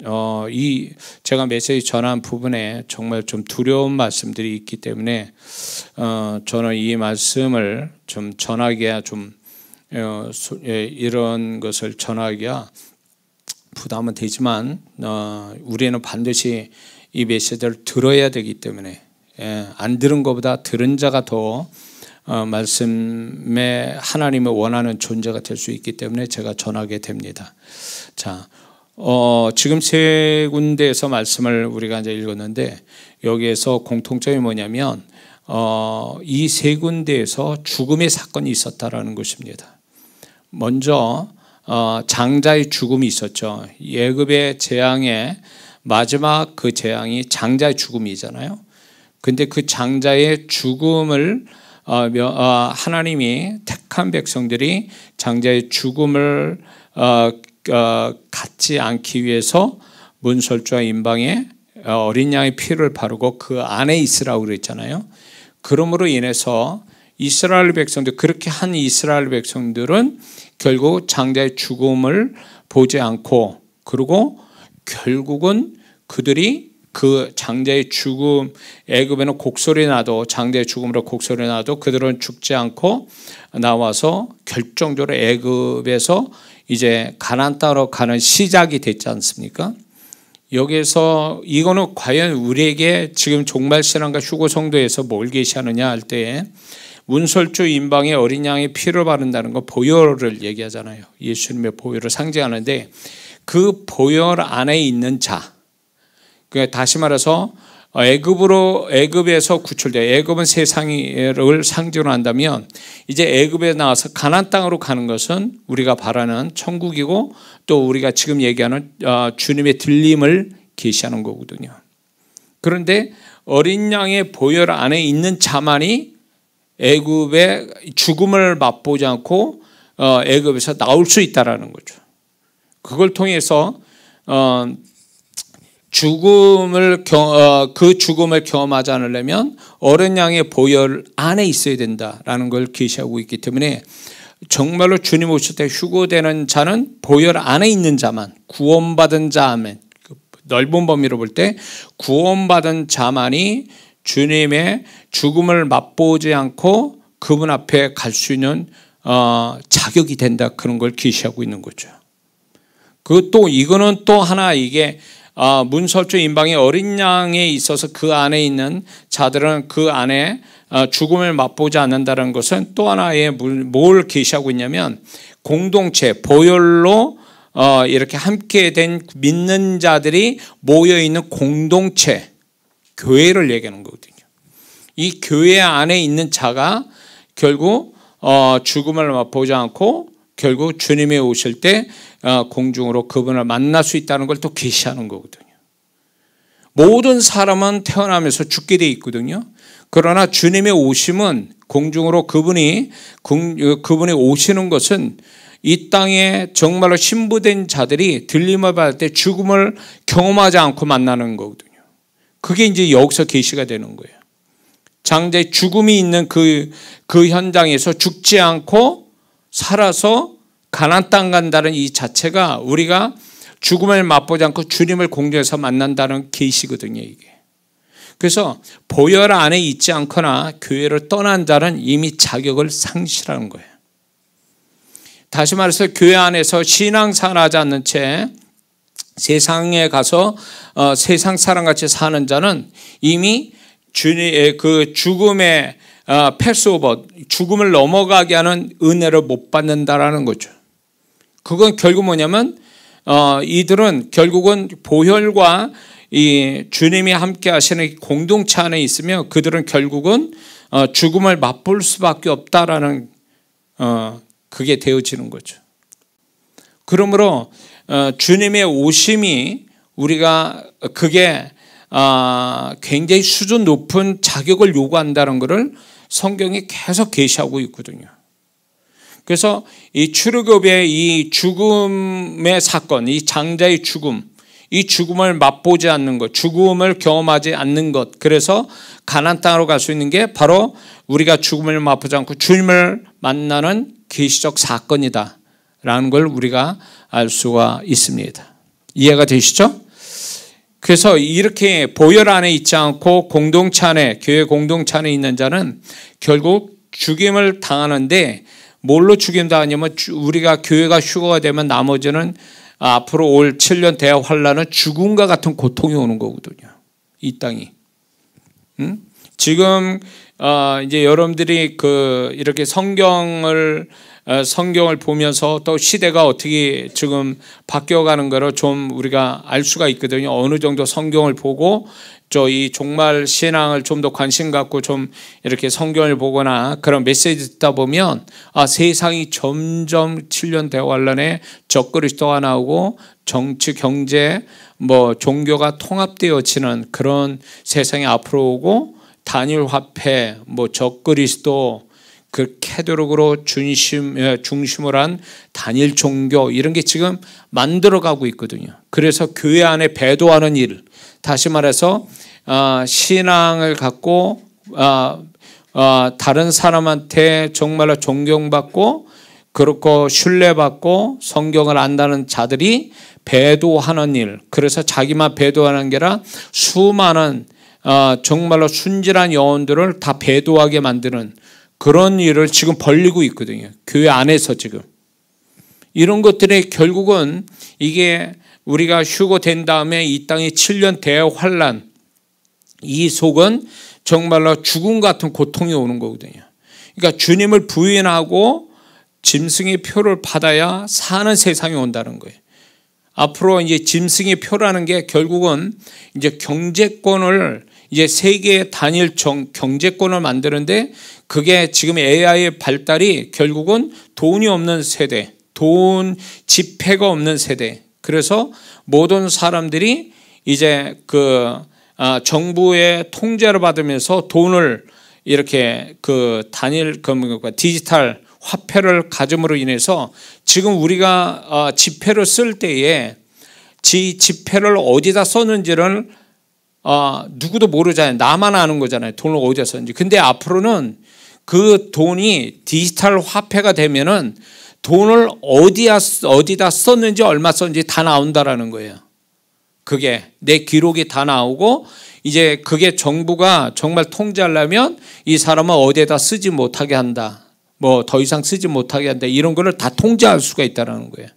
제가 메시지 전한 부분에 정말 좀 두려운 말씀들이 있기 때문에 저는 이 말씀을 좀 전하기야 이런 것을 전하기야 부담은 되지만 우리는 반드시 이 메시지를 들어야 되기 때문에 안 들은 것보다 들은 자가 더 말씀에 하나님이 원하는 존재가 될 수 있기 때문에 제가 전하게 됩니다. 자, 지금 세 군데에서 말씀을 우리가 이제 읽었는데 여기에서 공통점이 뭐냐면 이 세 군데에서 죽음의 사건이 있었다라는 것입니다. 먼저 장자의 죽음이 있었죠. 애굽의 재앙의 마지막 그 재앙이 장자의 죽음이잖아요. 근데 그 장자의 죽음을 하나님이 택한 백성들이 장자의 죽음을 갖지 않기 위해서 문설주와 임방에 어린 양의 피를 바르고 그 안에 있으라고 그랬잖아요. 그러므로 인해서 이스라엘 백성들, 그렇게 한 이스라엘 백성들은 결국 장자의 죽음을 보지 않고, 그리고 결국은 그들이 그 장자의 죽음, 애굽에는 곡소리 나도, 장자의 죽음으로 곡소리 나도 그들은 죽지 않고 나와서 결정적으로 애굽에서 이제 가나안 땅으로 가는 시작이 됐지 않습니까? 여기에서 이거는 과연 우리에게 지금 종말신앙과 휴거 성도에서 뭘 계시하느냐 할 때에 문설주 임방에 어린 양의 피를 바른다는 거 보혈을 얘기하잖아요. 예수님의 보혈을 상징하는데 그 보혈 안에 있는 자, 그러니까 다시 말해서 애굽에서 구출돼, 애굽은 세상을 상징으로 한다면 이제 애굽에 나와서 가나안 땅으로 가는 것은 우리가 바라는 천국이고 또 우리가 지금 얘기하는 주님의 들림을 계시하는 거거든요. 그런데 어린 양의 보혈 안에 있는 자만이 애굽의 죽음을 맛보지 않고 애굽에서 나올 수 있다라는 거죠. 그걸 통해서 그 죽음을 경험하지 않으려면 어린 양의 보혈 안에 있어야 된다라는 걸 계시하고 있기 때문에 정말로 주님 오실 때 휴거되는 자는 보혈 안에 있는 자만, 구원받은 자만, 넓은 범위로 볼 때 구원받은 자만이 주님의 죽음을 맛보지 않고 그분 앞에 갈 수 있는 자격이 된다, 그런 걸 계시하고 있는 거죠. 이거는 또 하나, 이게 문설주 임방의 어린 양에 있어서 그 안에 있는 자들은 그 안에 죽음을 맛보지 않는다는 것은 또 하나의 뭘 계시하고 있냐면 공동체, 보혈로 이렇게 함께 된 믿는 자들이 모여있는 공동체, 교회를 얘기하는 거거든요. 이 교회 안에 있는 자가 결국 죽음을 맛보지 않고 결국 주님이 오실 때 공중으로 그분을 만날 수 있다는 걸 또 계시하는 거거든요. 모든 사람은 태어나면서 죽게 돼 있거든요. 그러나 주님의 오심은 공중으로 그분이 오시는 것은 이 땅에 정말로 신부된 자들이 들림을 받을 때 죽음을 경험하지 않고 만나는 거거든요. 그게 이제 여기서 계시가 되는 거예요. 장자의 죽음이 있는 그 현장에서 죽지 않고 살아서 가나안 땅 간다는 이 자체가 우리가 죽음을 맛보지 않고 주님을 공중에서 만난다는 계시거든요, 이게. 그래서 보혈 안에 있지 않거나 교회를 떠난 자는 이미 자격을 상실하는 거예요. 다시 말해서 교회 안에서 신앙생활하지 않는 채 세상에 가서 세상 사람같이 사는 자는 이미 주님의 그 죽음의 패스오버, 죽음을 넘어가게 하는 은혜를 못 받는다라는 거죠. 그건 결국 뭐냐면 이들은 결국은 보혈과 이 주님이 함께 하시는 공동체 안에 있으며 그들은 결국은 죽음을 맛볼 수밖에 없다라는 그게 되어지는 거죠. 그러므로 주님의 오심이 우리가 그게 굉장히 수준 높은 자격을 요구한다는 것을 성경이 계속 계시하고 있거든요. 그래서 이 출애굽의 이 죽음의 사건, 이 장자의 죽음, 이 죽음을 맛보지 않는 것, 죽음을 경험하지 않는 것, 그래서 가나안 땅으로 갈 수 있는 게 바로 우리가 죽음을 맛보지 않고 주님을 만나는 계시적 사건이다 라는 걸 우리가 알 수가 있습니다. 이해가 되시죠? 그래서 이렇게 보혈 안에 있지 않고 공동체 안에, 교회 공동체 안에 있는 자는 결국 죽임을 당하는데, 뭘로 죽임 당하냐면 우리가 교회가 휴거가 되면 나머지는 앞으로 올 7년 대학 환란은 죽음과 같은 고통이 오는 거거든요. 이 땅이. 지금 이제 여러분들이 이렇게 성경을 보면서 또 시대가 어떻게 지금 바뀌어가는 거를 좀 우리가 알 수가 있거든요. 어느 정도 성경을 보고 이 종말 신앙을 좀 더 관심 갖고 좀 이렇게 성경을 보거나 그런 메시지 듣다 보면 세상이 점점 7년 대환란에 적그리스도가 나오고 정치, 경제, 종교가 통합되어지는 그런 세상이 앞으로 오고, 단일 화폐, 적그리스도, 그 캐도릭으로 중심을 한 단일 종교, 이런 게 지금 만들어가고 있거든요. 그래서 교회 안에 배도하는 일, 다시 말해서 신앙을 갖고 다른 사람한테 정말로 존경받고 그렇고 신뢰받고 성경을 안다는 자들이 배도하는 일, 그래서 자기만 배도하는 게 아니라 수많은 정말로 순진한 영혼들을 다 배도하게 만드는 그런 일을 지금 벌이고 있거든요. 교회 안에서 지금. 이런 것들이 결국은 이게 우리가 휴거된 다음에 이 땅이 7년 대환란, 이 속은 정말로 죽음 같은 고통이 오는 거거든요. 그러니까 주님을 부인하고 짐승의 표를 받아야 사는 세상이 온다는 거예요. 앞으로 이제 짐승의 표라는 게 결국은 이제 경제권을, 이제 세계 단일 경제권을 만드는데, 그게 지금 AI의 발달이 결국은 돈이 없는 세대, 돈 지폐가 없는 세대. 그래서 모든 사람들이 이제 정부의 통제를 받으면서 돈을 이렇게 단일 디지털 화폐를 가짐으로 인해서 지금 우리가 지폐를 쓸 때에 지폐를 어디다 썼는지를 누구도 모르잖아요. 나만 아는 거잖아요. 돈을 어디다 썼는지. 근데 앞으로는 그 돈이 디지털 화폐가 되면은 돈을 어디다 썼는지, 얼마 썼는지 다 나온다라는 거예요. 그게 내 기록이 다 나오고, 이제 그게 정부가 정말 통제하려면 이 사람은 어디에다 쓰지 못하게 한다, 더 이상 쓰지 못하게 한다, 이런 거를 다 통제할 수가 있다는 거예요.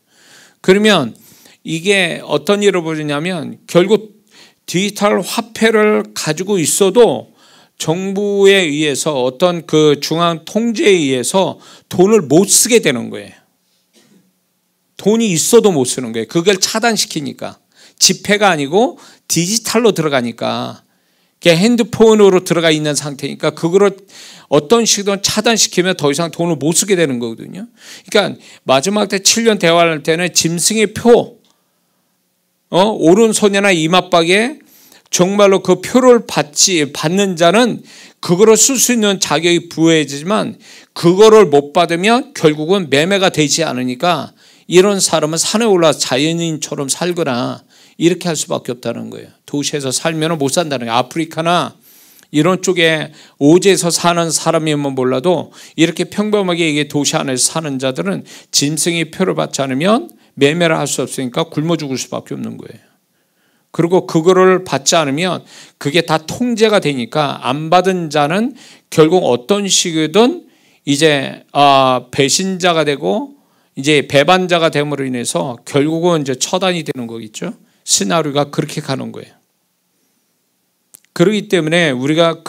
그러면 이게 어떤 일을 보느냐면, 결국 디지털 화폐를 가지고 있어도 정부에 의해서, 어떤 중앙 통제에 의해서 돈을 못 쓰게 되는 거예요. 돈이 있어도 못 쓰는 거예요. 그걸 차단시키니까. 지폐가 아니고 디지털로 들어가니까, 핸드폰으로 들어가 있는 상태니까 그거를 어떤 식으로 차단시키면 더 이상 돈을 못 쓰게 되는 거거든요. 그러니까 마지막 때 7년 대화할 때는 짐승의 표, 오른손이나 이마박에 정말로 그 표를 받는 자는 그거를 쓸 수 있는 자격이 부여해지지만, 그거를 못 받으면 결국은 매매가 되지 않으니까 이런 사람은 산에 올라서 자연인처럼 살거나 이렇게 할 수밖에 없다는 거예요. 도시에서 살면 못 산다는 거예요. 아프리카나 이런 쪽에 오지에서 사는 사람이면 몰라도 이렇게 평범하게 이게 도시 안에서 사는 자들은 짐승의 표를 받지 않으면 매매를 할 수 없으니까 굶어 죽을 수밖에 없는 거예요. 그리고 그거를 받지 않으면 그게 다 통제가 되니까 안 받은 자는 결국 어떤 식이든 이제 배신자가 되고 이제 배반자가 됨으로 인해서 결국은 이제 처단이 되는 거겠죠. 시나리오가 그렇게 가는 거예요. 그렇기 때문에 우리가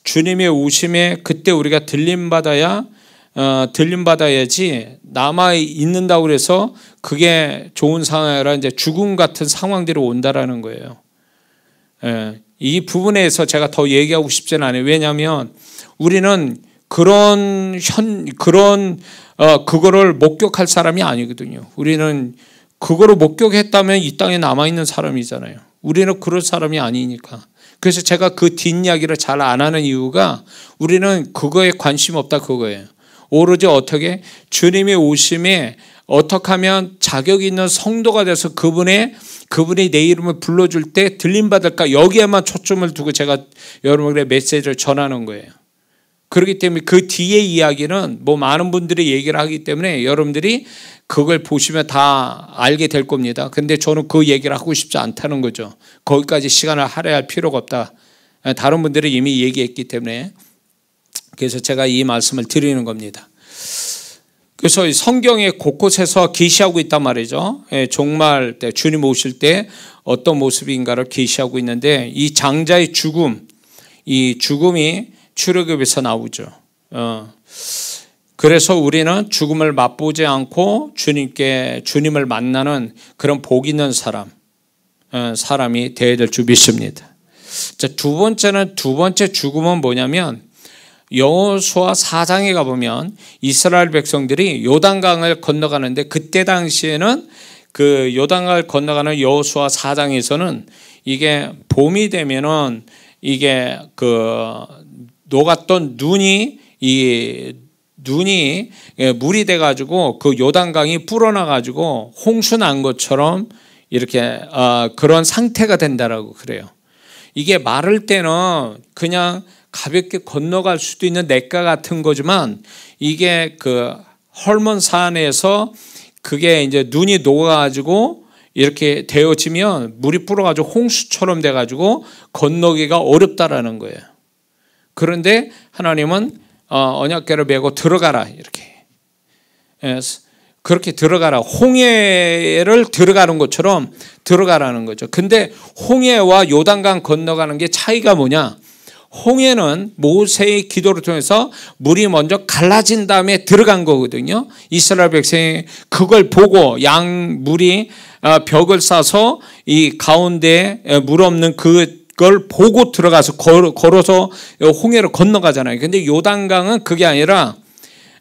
주님의 오심에 그때 우리가 들림받아야지, 남아 있는다고 해서 그게 좋은 상황이 아니라 이제 죽음 같은 상황들이 온다라는 거예요. 이 부분에서 제가 더 얘기하고 싶지는 않아요. 왜냐하면 우리는 그거를 목격할 사람이 아니거든요. 우리는 그거를 목격했다면 이 땅에 남아있는 사람이잖아요. 우리는 그럴 사람이 아니니까. 그래서 제가 그 뒷이야기를 잘 안 하는 이유가, 우리는 그거에 관심 없다 그거예요. 오로지 어떻게 주님의 오심에 어떻게 하면 자격 있는 성도가 돼서 그분이 내 이름을 불러줄 때 들림받을까, 여기에만 초점을 두고 제가 여러분의 메시지를 전하는 거예요. 그렇기 때문에 그 뒤에 이야기는 뭐 많은 분들이 얘기를 하기 때문에 여러분들이 그걸 보시면 다 알게 될 겁니다. 근데 저는 그 얘기를 하고 싶지 않다는 거죠. 거기까지 시간을 할애할 필요가 없다. 다른 분들이 이미 얘기했기 때문에. 그래서 제가 이 말씀을 드리는 겁니다. 그래서 성경의 곳곳에서 계시하고 있단 말이죠. 종말 때 주님 오실 때 어떤 모습인가를 계시하고 있는데 이 장자의 죽음, 이 죽음이 출애굽에서 나오죠. 그래서 우리는 죽음을 맛보지 않고 주님을 만나는 그런 복 있는 사람이 되어야 될 줄 믿습니다. 자, 두 번째 죽음은 뭐냐면 여호수아 4장에 가보면 이스라엘 백성들이 요단강을 건너가는데 그때 당시에는 그 요단강을 건너가는 여호수아 4장에서는 이게 봄이 되면은 이게 그 녹았던 눈이 물이 돼가지고 그 요단강이 불어나가지고 홍수 난 것처럼 이렇게 그런 상태가 된다라고 그래요. 이게 마를 때는 그냥 가볍게 건너갈 수도 있는 냇가 같은 거지만 이게 그 헐몬산에서 그게 이제 눈이 녹아가지고 이렇게 되어지면 물이 불어가지고 홍수처럼 돼가지고 건너기가 어렵다라는 거예요. 그런데 하나님은 언약궤를 메고 들어가라 이렇게 그렇게 들어가라 홍해를 들어가는 것처럼 들어가라는 거죠. 근데 홍해와 요단강 건너가는 게 차이가 뭐냐? 홍해는 모세의 기도를 통해서 물이 먼저 갈라진 다음에 들어간 거거든요. 이스라엘 백성이 그걸 보고 물이 벽을 쌓아서 이 가운데 물 없는 그걸 보고 들어가서 걸어서 홍해를 건너가잖아요. 근데 요단강은 그게 아니라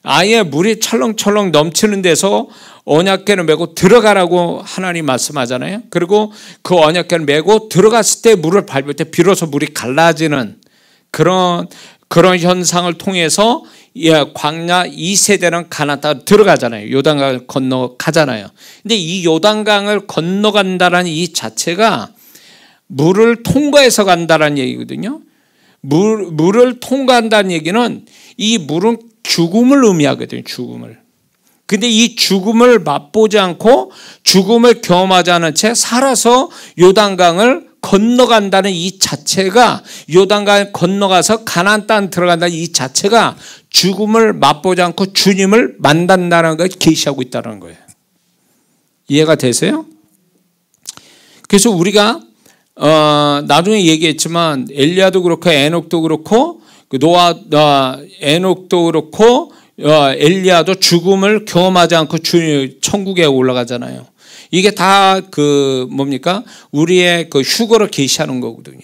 아예 물이 철렁철렁 넘치는 데서 언약궤를 메고 들어가라고 하나님 말씀하잖아요. 그리고 그 언약궤를 메고 들어갔을 때 물을 밟을 때 비로소 물이 갈라지는 그런 현상을 통해서 광야 2세대는 가나안 땅 들어가잖아요. 요단강을 건너가잖아요. 근데 이 요단강을 건너간다는 이 자체가 물을 통과해서 간다는 얘기거든요. 물을 통과한다는 얘기는 이 물은 죽음을 의미하거든요. 죽음을. 근데 이 죽음을 맛보지 않고 죽음을 경험하지 않은 채 살아서 요단강을 건너간다는 이 자체가 요단강을 건너가서 가나안 땅 들어간다는 이 자체가 죽음을 맛보지 않고 주님을 만난다는 걸 계시하고 있다는 거예요. 이해가 되세요? 그래서 우리가 나중에 얘기했지만 엘리야도 그렇고 에녹도 그렇고 에녹도 그렇고 엘리야도 죽음을 경험하지 않고 천국에 올라가잖아요. 이게 다 우리의 그 휴거를 계시하는 거거든요.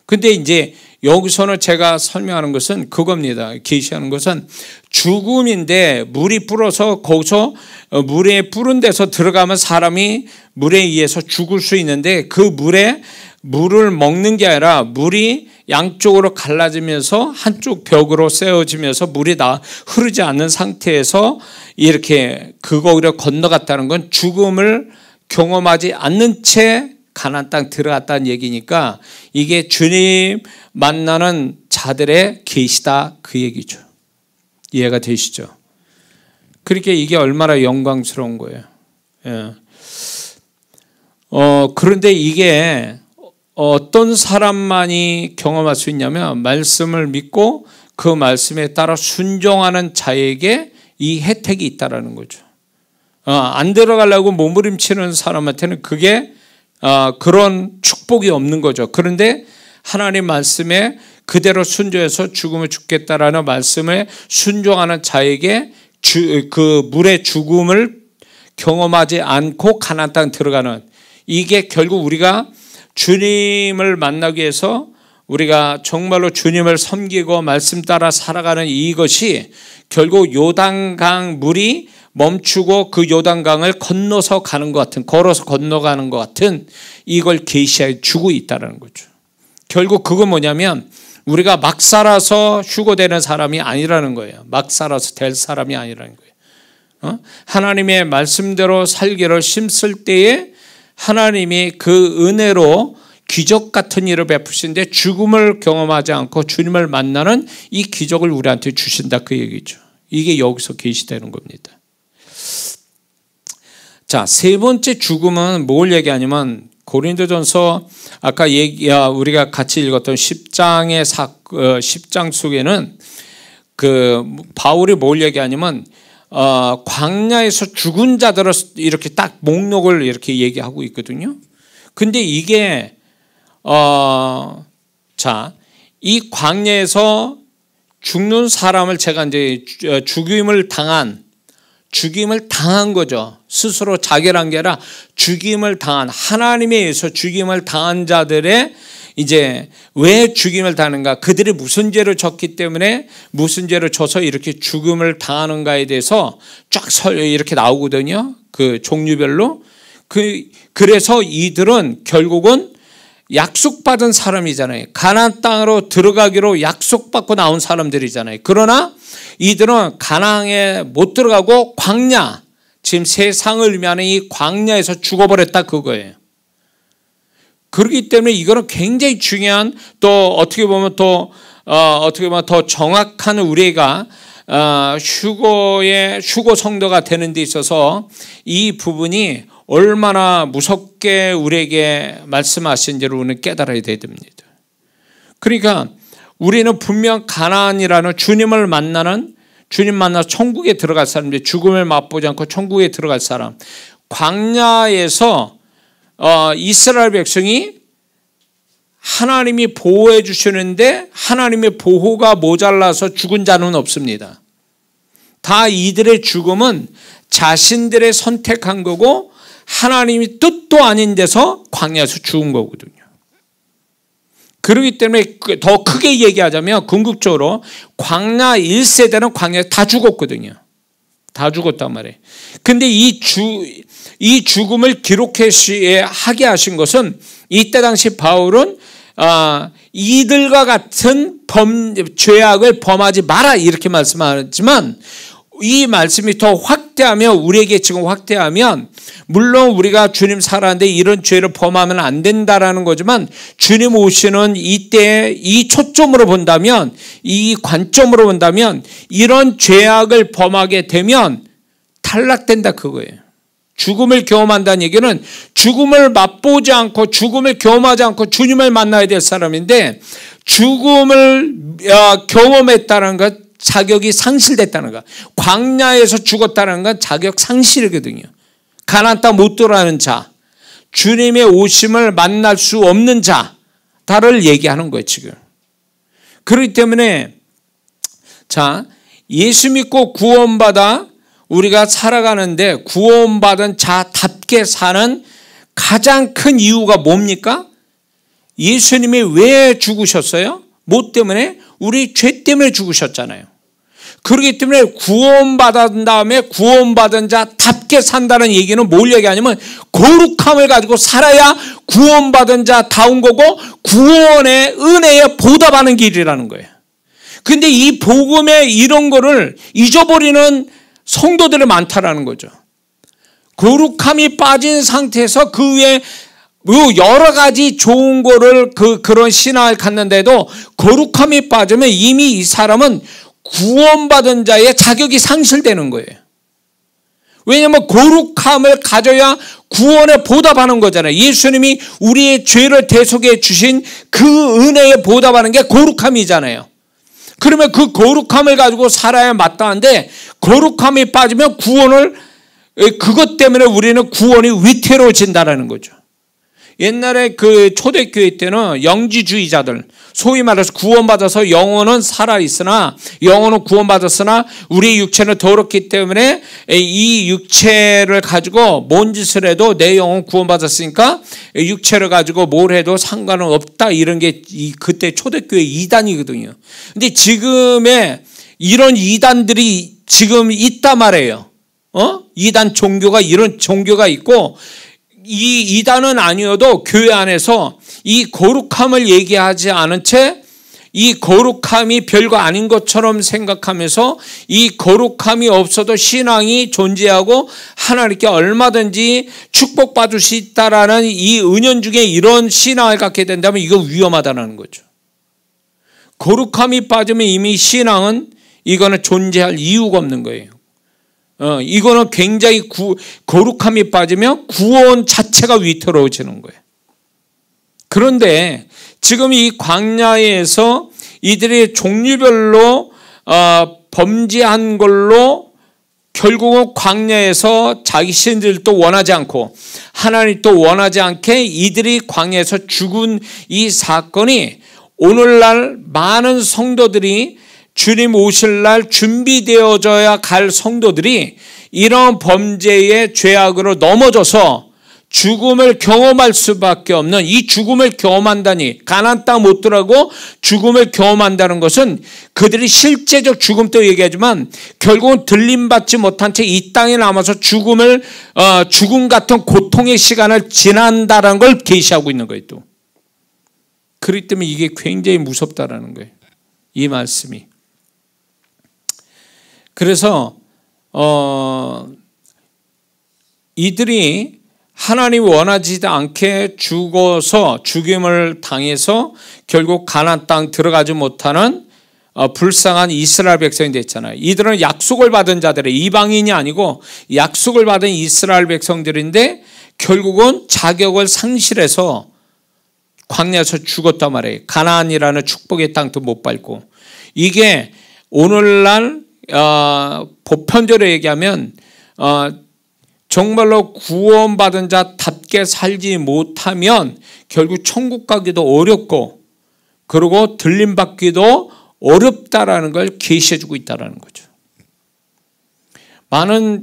근데 이제 여기서는 제가 설명하는 것은 그겁니다. 계시하는 것은 죽음인데 물이 불어서 거기서 물에 불은 데서 들어가면 사람이 물에 의해서 죽을 수 있는데 그 물을 먹는 게 아니라 물이 양쪽으로 갈라지면서 한쪽 벽으로 세워지면서 물이 흐르지 않는 상태에서 이렇게 그거를 건너갔다는 건 죽음을 경험하지 않는 채 가나안 땅 들어갔다는 얘기니까 이게 주님 만나는 자들의 계시다 그 얘기죠. 이해가 되시죠? 그러니까 이게 얼마나 영광스러운 거예요. 그런데 이게 어떤 사람만이 경험할 수 있냐면 말씀을 믿고 그 말씀에 따라 순종하는 자에게 이 혜택이 있다라는 거죠. 안 들어가려고 몸부림치는 사람한테는 그게 그런 축복이 없는 거죠. 그런데 하나님 말씀에 그대로 순종해서 죽음을 죽겠다라는 말씀에 순종하는 자에게 그 물의 죽음을 경험하지 않고 가나안 땅 들어가는 이게 결국 우리가 주님을 만나기 위해서 우리가 정말로 주님을 섬기고 말씀 따라 살아가는 이것이 결국 요단강 물이 멈추고 그 요단강을 건너서 가는 것 같은 걸어서 건너가는 것 같은 이걸 계시해 주고 있다는 거죠. 결국 그건 뭐냐면 우리가 막 살아서 휴거되는 사람이 아니라는 거예요. 막 살아서 될 사람이 아니라는 거예요. 하나님의 말씀대로 살기를 힘쓸 때에 하나님이 그 은혜로 기적 같은 일을 베푸신데 죽음을 경험하지 않고 주님을 만나는 이 기적을 우리한테 주신다 그 얘기죠. 이게 여기서 계시되는 겁니다. 자, 세 번째 죽음은 뭘 얘기하냐면 고린도전서 아까 우리가 같이 읽었던 10장 속에는 바울이 뭘 얘기하냐면 광야에서 죽은 자들을 이렇게 딱 목록을 이렇게 얘기하고 있거든요. 근데 이게 이 광야에서 죽는 사람을 제가 이제 죽임을 당한 거죠. 스스로 자결한 게 아니라 죽임을 당한, 하나님에 의해서 죽임을 당한 자들의 이제 왜 죽임을 당하는가, 그들이 무슨 죄를 졌기 때문에 무슨 죄를 져서 이렇게 죽음을 당하는가에 대해서 쫙 이렇게 나오거든요. 그 종류별로. 그래서 이들은 결국은 약속받은 사람이잖아요. 가나안 땅으로 들어가기로 약속받고 나온 사람들이잖아요. 그러나 이들은 가나안에 못 들어가고 광야, 지금 세상을 의미하는 이 광야에서 죽어버렸다 그거예요. 그렇기 때문에 이거는 굉장히 중요한, 또 어떻게 보면 더 정확한 우리가 휴거 성도가 되는 데 있어서 이 부분이 얼마나 무섭게 우리에게 말씀하신지를 우리는 깨달아야 됩니다. 그러니까 우리는 분명 가나안이라는 주님 만나서 천국에 들어갈 사람들, 죽음을 맛보지 않고 천국에 들어갈 사람, 광야에서 이스라엘 백성이 하나님이 보호해 주시는데 하나님의 보호가 모자라서 죽은 자는 없습니다. 다 이들의 죽음은 자신들의 선택한 거고 하나님이 뜻도 아닌 데서 광야에서 죽은 거거든요. 그렇기 때문에 더 크게 얘기하자면 궁극적으로 광야 1세대는 광야에 다 죽었거든요. 다 죽었단 말이에요. 근데 이 죽음을 기록하게 하신 것은 이때 당시 바울은 이들과 같은 죄악을 범하지 마라 이렇게 말씀하지만, 이 말씀이 더 확대하면, 우리에게 지금 확대하면, 물론 우리가 주님 살아는데 이런 죄를 범하면 안 된다라는 거지만, 주님 오시는 이때에 이 초점으로 본다면, 이 관점으로 본다면 이런 죄악을 범하게 되면 탈락된다 그거예요. 죽음을 경험한다는 얘기는 죽음을 맛보지 않고 죽음을 경험하지 않고 주님을 만나야 될 사람인데, 죽음을 경험했다는 것, 자격이 상실됐다는 것, 광야에서 죽었다는 건 자격 상실이거든요. 가나안 땅 못 들어가는 자, 주님의 오심을 만날 수 없는 자다를 얘기하는 거예요 지금. 그렇기 때문에 예수 믿고 구원받아 우리가 살아가는데 구원받은 자답게 사는 가장 큰 이유가 뭡니까? 예수님이 왜 죽으셨어요? 뭐 때문에? 우리 죄 때문에 죽으셨잖아요. 그렇기 때문에 구원받은 다음에 구원받은 자답게 산다는 얘기는 뭘 얘기하냐면 거룩함을 가지고 살아야 구원받은 자다운 거고 구원의 은혜에 보답하는 길이라는 거예요. 근데 이 복음의 이런 거를 잊어버리는 성도들이 많다라는 거죠. 거룩함이 빠진 상태에서 그 위에 여러 가지 좋은 거를 그런 신앙을 갖는데도 거룩함이 빠지면 이미 이 사람은 구원받은 자의 자격이 상실되는 거예요. 왜냐하면 거룩함을 가져야 구원에 보답하는 거잖아요. 예수님이 우리의 죄를 대속해 주신 그 은혜에 보답하는 게 거룩함이잖아요. 그러면 그 거룩함을 가지고 살아야 마땅한데, 거룩함이 빠지면 그것 때문에 우리는 구원이 위태로워진다는 거죠. 옛날에 그 초대교회 때는 영지주의자들, 소위 말해서 구원받아서 영혼은 살아있으나, 영혼은 구원받았으나 우리의 육체는 더럽기 때문에 이 육체를 가지고 뭔 짓을 해도 내 영혼 구원받았으니까 육체를 가지고 뭘 해도 상관은 없다, 이런 게 그때 초대교회 이단이거든요. 근데 지금의 이런 이단들이 지금 있단 말이에요. 이단 종교가, 이런 종교가 있고, 이 이단은 아니어도 교회 안에서 이 거룩함을 얘기하지 않은 채 이 거룩함이 별거 아닌 것처럼 생각하면서 이 거룩함이 없어도 신앙이 존재하고 하나님께 얼마든지 축복받을 수 있다라는 이 은연중에 이런 신앙을 갖게 된다면 이거 위험하다는 거죠. 거룩함이 빠지면 이미 신앙은 이거는 존재할 이유가 없는 거예요. 이거는 굉장히 거룩함이 빠지면 구원 자체가 위태로워지는 거예요. 그런데 지금 이 광야에서 이들이 종류별로 범죄한 걸로 결국은 광야에서 자기 신들도 원하지 않고 하나님도 원하지 않게 이들이 광야에서 죽은 이 사건이 오늘날 많은 성도들이 주님 오실 날 준비되어져야 갈 성도들이 이런 범죄의 죄악으로 넘어져서 죽음을 경험할 수밖에 없는, 이 죽음을 경험한다니, 가나안 땅 못 들어가고 죽음을 경험한다는 것은 그들이 실제적 죽음도 얘기하지만 결국은 들림받지 못한 채 이 땅에 남아서 죽음 같은 고통의 시간을 지난다는 걸 계시하고 있는 거예요. 또 그렇기 때문에 이게 굉장히 무섭다라는 거예요, 이 말씀이. 그래서 이들이 하나님이 원하지 않게 죽어서 죽임을 당해서 결국 가나안 땅 들어가지 못하는 불쌍한 이스라엘 백성이 됐잖아요. 이들은 약속을 받은 자들이, 이방인이 아니고 약속을 받은 이스라엘 백성들인데 결국은 자격을 상실해서 광야에서 죽었단 말이에요. 가나안이라는 축복의 땅도 못 밟고. 이게 오늘날 보편적으로 얘기하면 정말로 구원받은 자답게 살지 못하면 결국 천국 가기도 어렵고 그리고 들림받기도 어렵다라는 걸 계시해주고 있다는 거죠. 많은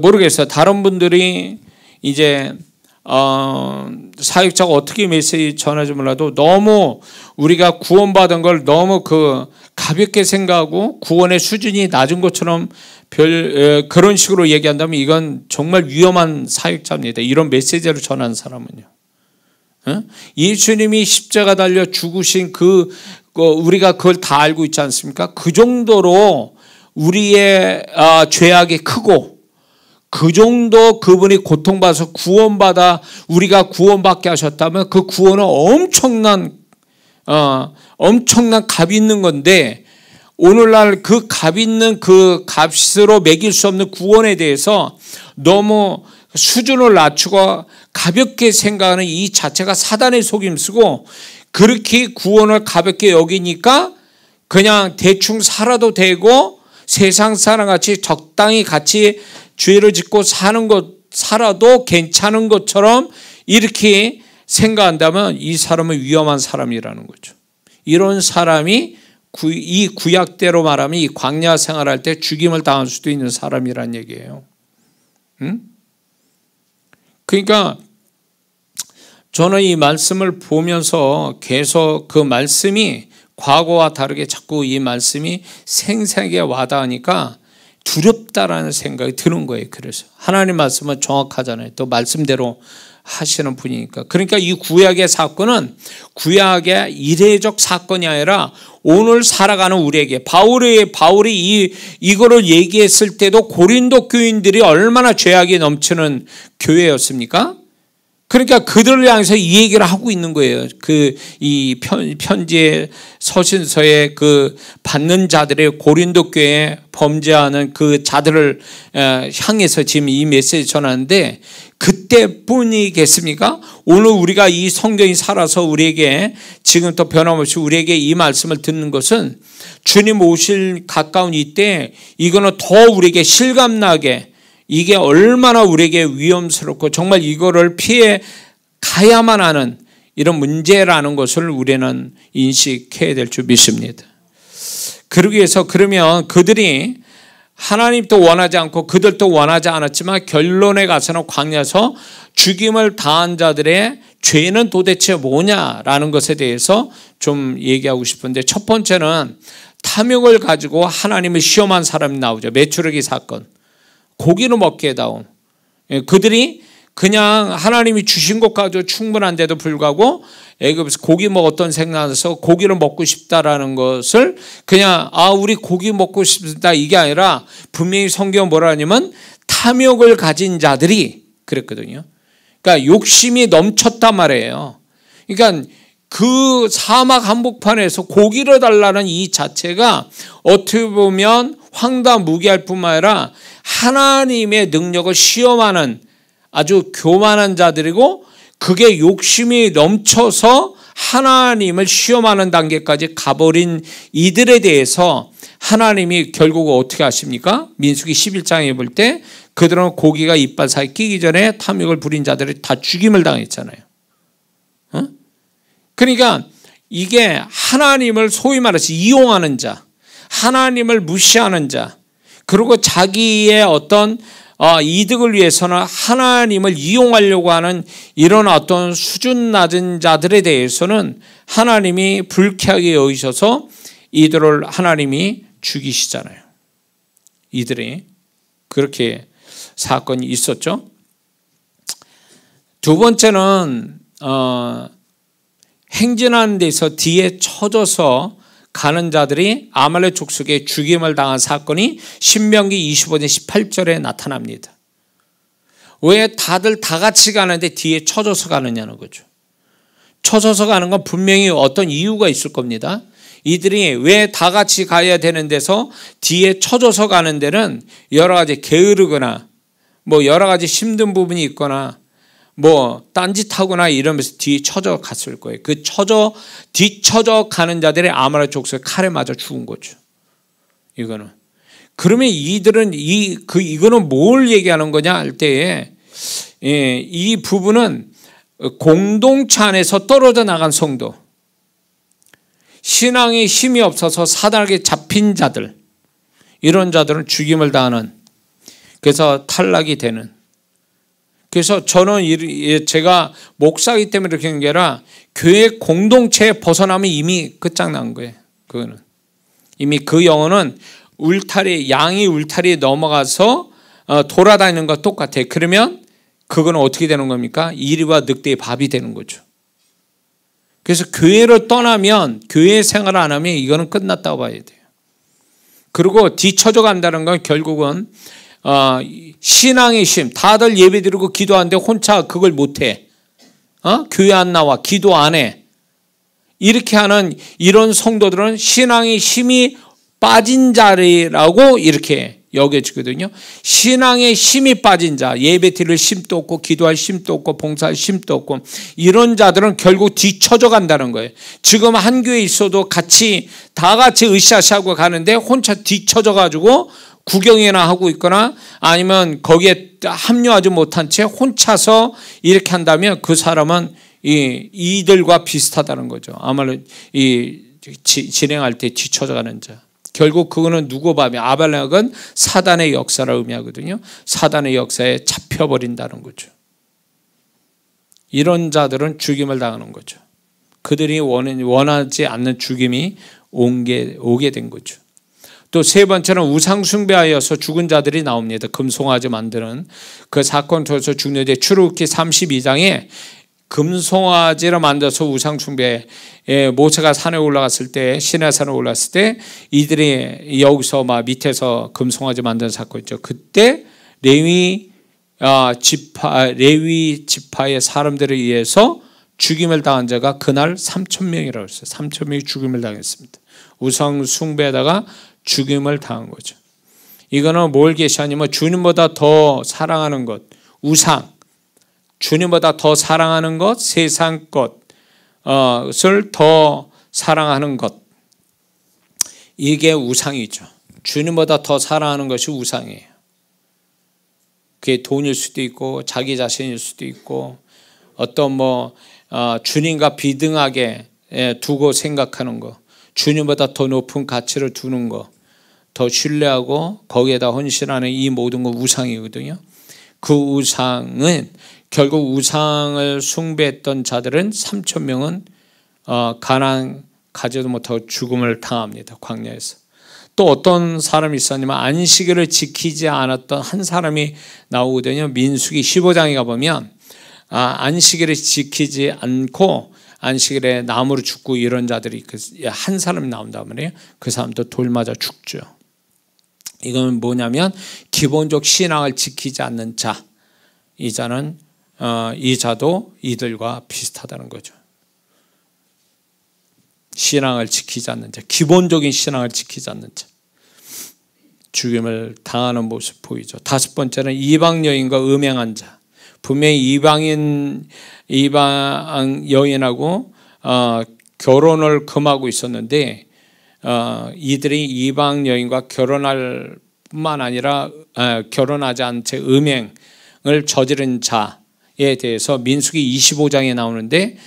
모르겠어요. 다른 분들이 이제 사역자가 어떻게 메시지 전하지 몰라도 너무 우리가 구원받은 걸 너무 가볍게 생각하고 구원의 수준이 낮은 것처럼 그런 식으로 얘기한다면 이건 정말 위험한 사역자입니다. 이런 메시지를 전하는 사람은요. 예수님이 십자가 달려 죽으신 우리가 그걸 다 알고 있지 않습니까? 그 정도로 우리의 죄악이 크고 그 정도 그분이 고통받아서 우리가 구원받게 하셨다면 그 구원은 엄청난 값이 있는 건데 오늘날 그 값 있는 그 값으로 매길 수 없는 구원에 대해서 너무 수준을 낮추고 가볍게 생각하는 이 자체가 사단의 속임수고 그렇게 구원을 가볍게 여기니까 그냥 대충 살아도 되고 세상 사람같이 적당히 같이 죄를 짓고 살아도 괜찮은 것처럼 이렇게 생각한다면 이 사람은 위험한 사람이라는 거죠. 이런 사람이 이 구약대로 말하면 이 광야 생활할 때 죽임을 당할 수도 있는 사람이란 얘기예요. 그러니까 저는 이 말씀을 보면서 계속 그 말씀이 과거와 다르게 자꾸 이 말씀이 생생하게 와닿으니까 두렵다라는 생각이 드는 거예요. 그래서 하나님 말씀은 정확하잖아요. 또 말씀대로 하시는 분이니까. 그러니까 이 구약의 사건은 구약의 이례적 사건이 아니라 오늘 살아가는 우리에게 바울이 이거를 얘기했을 때도 고린도 교인들이 얼마나 죄악이 넘치는 교회였습니까? 그러니까 그들을 향해서 이 얘기를 하고 있는 거예요. 이 편지의 서신서에 받는 자들의 고린도 교회에 범죄하는 그 자들을 향해서 지금 이 메시지 전하는데 그때뿐이겠습니까? 오늘 우리가 이 성경이 살아서 우리에게 지금 또 변함없이 우리에게 이 말씀을 듣는 것은 주님 오실 가까운 이때 이거는 더 우리에게 실감나게 이게 얼마나 우리에게 위험스럽고 정말 이거를 피해 가야만 하는 이런 문제라는 것을 우리는 인식해야 될 줄 믿습니다. 그러기 위해서 그러면 그들이 하나님도 원하지 않고 그들도 원하지 않았지만 결론에 가서는 광야에서 죽임을 당한 자들의 죄는 도대체 뭐냐라는 것에 대해서 좀 얘기하고 싶은데 첫 번째는 탐욕을 가지고 하나님을 시험한 사람이 나오죠. 메추르기 사건. 고기를 먹게 해다오. 그들이 그냥 하나님이 주신 것 가지고 충분한데도 불구하고 애굽에서 고기 먹었던 생각나서 고기를 먹고 싶다라는 것을 그냥 우리 고기 먹고 싶다 이게 아니라 분명히 성경은 뭐라 하냐면 탐욕을 가진 자들이 그랬거든요. 그러니까 욕심이 넘쳤단 말이에요. 그러니까 그 사막 한복판에서 고기를 달라는 이 자체가 어떻게 보면 황당무계할 뿐만 아니라 하나님의 능력을 시험하는 아주 교만한 자들이고 그게 욕심이 넘쳐서 하나님을 시험하는 단계까지 가버린 이들에 대해서 하나님이 결국 어떻게 하십니까? 민수기 11장에 볼 때 그들은 고기가 이빨 사이에 끼기 전에 탐욕을 부린 자들이 다 죽임을 당했잖아요. 그러니까 이게 하나님을 소위 말해서 이용하는 자, 하나님을 무시하는 자, 그리고 자기의 어떤 이득을 위해서는 하나님을 이용하려고 하는 이런 어떤 수준 낮은 자들에 대해서는 하나님이 불쾌하게 여기셔서 이들을 하나님이 죽이시잖아요. 이들이 그렇게 사건이 있었죠. 두 번째는 행진하는 데서 뒤에 쳐져서 가는 자들이 아말렉 족속에 죽임을 당한 사건이 신명기 25장 18절에 나타납니다. 왜 다들 다 같이 가는데 뒤에 쳐져서 가느냐는 거죠. 쳐져서 가는 건 분명히 어떤 이유가 있을 겁니다. 이들이 왜 다 같이 가야 되는 데서 뒤에 쳐져서 가는 데는 여러 가지 게으르거나 뭐 여러 가지 힘든 부분이 있거나 뭐 딴짓하거나 이러면서 뒤에 쳐져 갔을 거예요. 그 뒤쳐져 가는 자들이 아말렉 족속의 칼에 맞아 죽은 거죠. 이거는. 그러면 이들은 이거는 뭘 얘기하는 거냐 할 때에 이 부분은 공동체 안에서 떨어져 나간 성도, 신앙에 힘이 없어서 사단에게 잡힌 자들, 이런 자들은 죽임을 당하는, 그래서 탈락이 되는. 그래서 저는 제가 목사이기 때문에 이렇게 하는 게 아니라 교회 공동체에 벗어나면 이미 끝장난 거예요. 그거는 이미 그 영혼은 양이 울타리에 넘어가서 돌아다니는 것과 똑같아요. 그러면 그거는 어떻게 되는 겁니까? 이리와 늑대의 밥이 되는 거죠. 그래서 교회를 떠나면, 교회 생활을 안 하면 이거는 끝났다고 봐야 돼요. 그리고 뒤쳐져 간다는 건 결국은 신앙의 힘, 다들 예배드리고 기도하는데 혼자 그걸 못해. 교회 안 나와, 기도 안 해. 이렇게 하는 이런 성도들은 신앙의 힘이 빠진 자리라고 이렇게 여겨지거든요. 신앙의 힘이 빠진 자, 예배 드릴 힘도 없고 기도할 힘도 없고 봉사할 힘도 없고 이런 자들은 결국 뒤쳐져 간다는 거예요. 지금 한 교회에 있어도 다 같이 으쌰으쌰하고 가는데 혼자 뒤쳐져 가지고 구경이나 하고 있거나 아니면 거기에 합류하지 못한 채 혼자서 이렇게 한다면 그 사람은 이들과 비슷하다는 거죠. 아말렉 진행할 때 뒤쳐져 가는 자. 결국 그거는 누구 밤에 아말렉은 사단의 역사를 의미하거든요. 사단의 역사에 잡혀버린다는 거죠. 이런 자들은 죽임을 당하는 거죠. 그들이 원하지 않는 죽임이 오게 된 거죠. 또 세 번째는 우상 숭배하여서 죽은 자들이 나옵니다. 금송아지 만드는 그 사건 통해서 죽는데 출애굽기 32장에 금송아지를 만들어서 우상 숭배, 모세가 산에 올라갔을 때, 시내산에 올랐을 때 이들이 여기서 막 밑에서 금송아지 만드는 사건 있죠. 그때 레위 지파의 사람들에 의해서 죽임을 당한 자가 그날 3,000명이라고 했어요. 3,000명이 죽임을 당했습니다. 우상 숭배에다가 죽임을 당한 거죠. 이거는 뭘 계시하냐면 주님보다 더 사랑하는 것, 우상, 주님보다 더 사랑하는 것, 세상 것을 더 사랑하는 것, 이게 우상이죠. 주님보다 더 사랑하는 것이 우상이에요. 그게 돈일 수도 있고 자기 자신일 수도 있고 어떤 주님과 비등하게 두고 생각하는 거, 주님보다 더 높은 가치를 두는 거, 더 신뢰하고 거기에다 헌신하는 이 모든 건 우상이거든요. 그 우상은 결국 우상을 숭배했던 자들은 3,000명은 가난 가지도 못하고 죽음을 당합니다. 광야에서. 또 어떤 사람이 있었냐면 안식일을 지키지 않았던 한 사람이 나오거든요. 민수기 15장에 가보면 안식일을 지키지 않고 안식일에 나무로 죽고 이런 자들이 한 사람이 나온단 말이에요. 그 사람도 돌 맞아 죽죠. 이건 뭐냐면 기본적 신앙을 지키지 않는 자, 이 자는 이 자도 이들과 비슷하다는 거죠. 신앙을 지키지 않는 자, 기본적인 신앙을 지키지 않는 자, 죽임을 당하는 모습 보이죠. 다섯 번째는 이방 여인과 음행한 자. 분명히 이방 여인하고 결혼을 금하고 있었는데 이들이 이방 여인과 결혼할 뿐만 아니라 결혼하지 않은 채 음행을 저지른 자에 대해서 민수기 25장에 나오는데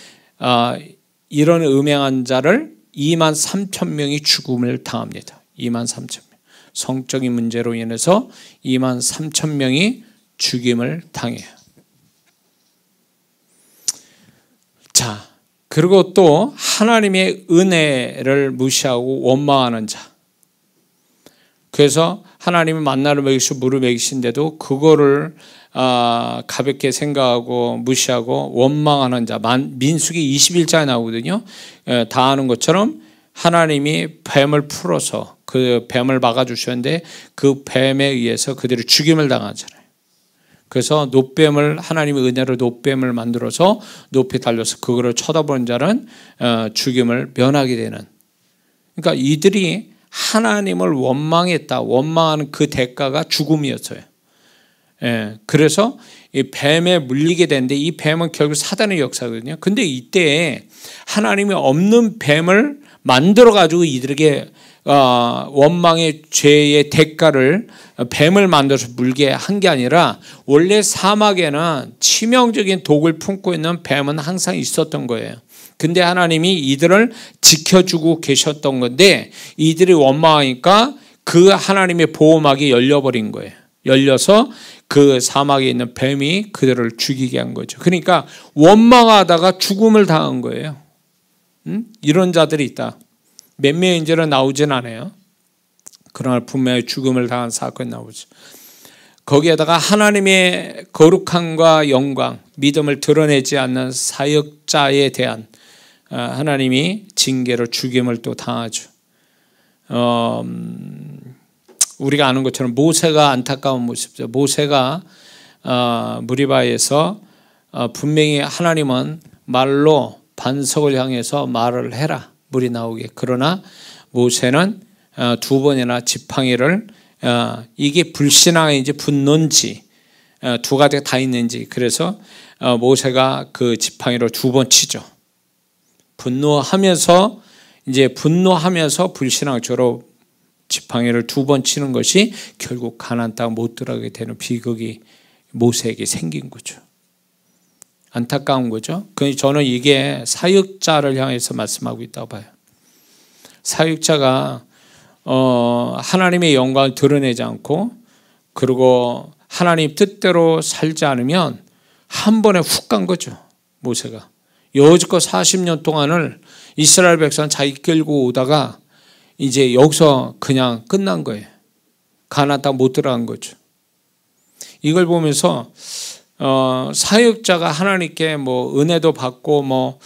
이런 음행한 자를 2만 3천 명이 죽음을 당합니다. 2만 3천 명. 성적인 문제로 인해서 2만 3천 명이 죽임을 당해요. 자, 그리고 또 하나님의 은혜를 무시하고 원망하는 자. 그래서 하나님이 만나를 먹이시고 물을 먹이신데도 그거를 가볍게 생각하고 무시하고 원망하는 자. 민수기 21장에 나오거든요. 다 아는 것처럼 하나님이 뱀을 풀어서 그 뱀을 막아주셨는데 그 뱀에 의해서 그들이 죽임을 당하잖아요. 그래서 노뱀을 하나님의 은혜로 노뱀을 만들어서 높이 달려서 그거를 쳐다보는 자는 죽임을 면하게 되는. 그러니까 이들이 하나님을 원망했다. 원망하는 그 대가가 죽음이었어요. 그래서 이 뱀에 물리게 되는데 이 뱀은 결국 사단의 역사거든요. 근데 이때 하나님이 없는 뱀을 만들어 가지고 이들에게 원망의 죄의 대가를 뱀을 만들어서 물게 한 게 아니라 원래 사막에는 치명적인 독을 품고 있는 뱀은 항상 있었던 거예요. 근데 하나님이 이들을 지켜주고 계셨던 건데 이들이 원망하니까 그 하나님의 보호막이 열려버린 거예요. 열려서 그 사막에 있는 뱀이 그들을 죽이게 한 거죠. 그러니까 원망하다가 죽음을 당한 거예요. 이런 자들이 있다. 몇 명인지는 나오진 않아요. 그러나 분명히 죽음을 당한 사건이 나오죠. 거기에다가 하나님의 거룩함과 영광, 믿음을 드러내지 않는 사역자에 대한 하나님이 징계로 죽임을 또 당하죠. 우리가 아는 것처럼 모세가 안타까운 모습이죠. 모세가 무리바에서 분명히 하나님은 말로 반석을 향해서 말을 해라. 물이 나오게. 그러나 모세는 두 번이나 지팡이를 이게 불신앙인지 분노인지 두 가지가 다 있는지 그래서 모세가 그 지팡이로 두 번 치죠. 분노하면서 불신앙처럼 지팡이를 두 번 치는 것이 결국 가나안 땅 못 들어가게 되는 비극이 모세에게 생긴 거죠. 안타까운 거죠. 저는 이게 사역자를 향해서 말씀하고 있다고 봐요. 사역자가 하나님의 영광을 드러내지 않고 그리고 하나님 뜻대로 살지 않으면 한 번에 훅 간 거죠. 모세가 여지껏 40년 동안을 이스라엘 백성 자기 끌고 오다가 이제 여기서 그냥 끝난 거예요. 가나안 땅 못 들어간 거죠. 이걸 보면서 사역자가 하나님께 은혜도 받고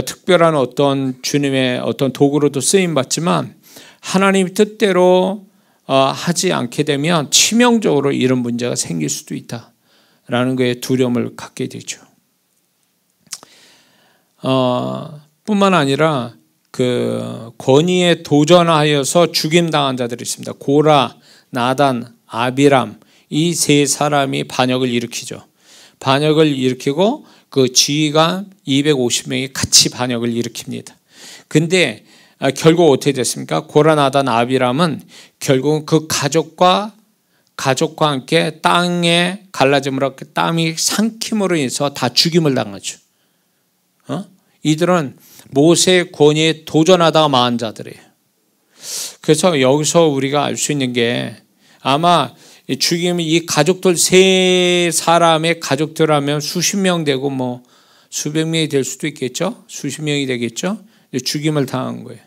특별한 어떤 주님의 어떤 도구로도 쓰임 받지만 하나님 뜻대로 하지 않게 되면 치명적으로 이런 문제가 생길 수도 있다라는 거에 두려움을 갖게 되죠. 뿐만 아니라 그 권위에 도전하여서 죽임 당한 자들이 있습니다. 고라, 나단, 아비람 이 세 사람이 반역을 일으키죠. 반역을 일으키고 그 지휘관 250명이 같이 반역을 일으킵니다. 근데 결국 어떻게 됐습니까? 고라, 나단, 아비람은 결국 그 가족과 함께 땅에 갈라짐으로 땀이 삼킴으로 인해서 다 죽임을 당하죠. 이들은 모세의 권위에 도전하다가 망한 자들이에요. 그래서 여기서 우리가 알 수 있는 게 아마 죽임이 이 가족들 세 사람의 가족들 하면 수십 명 되고 수백 명이 될 수도 있겠죠. 수십 명이 되겠죠. 죽임을 당한 거예요.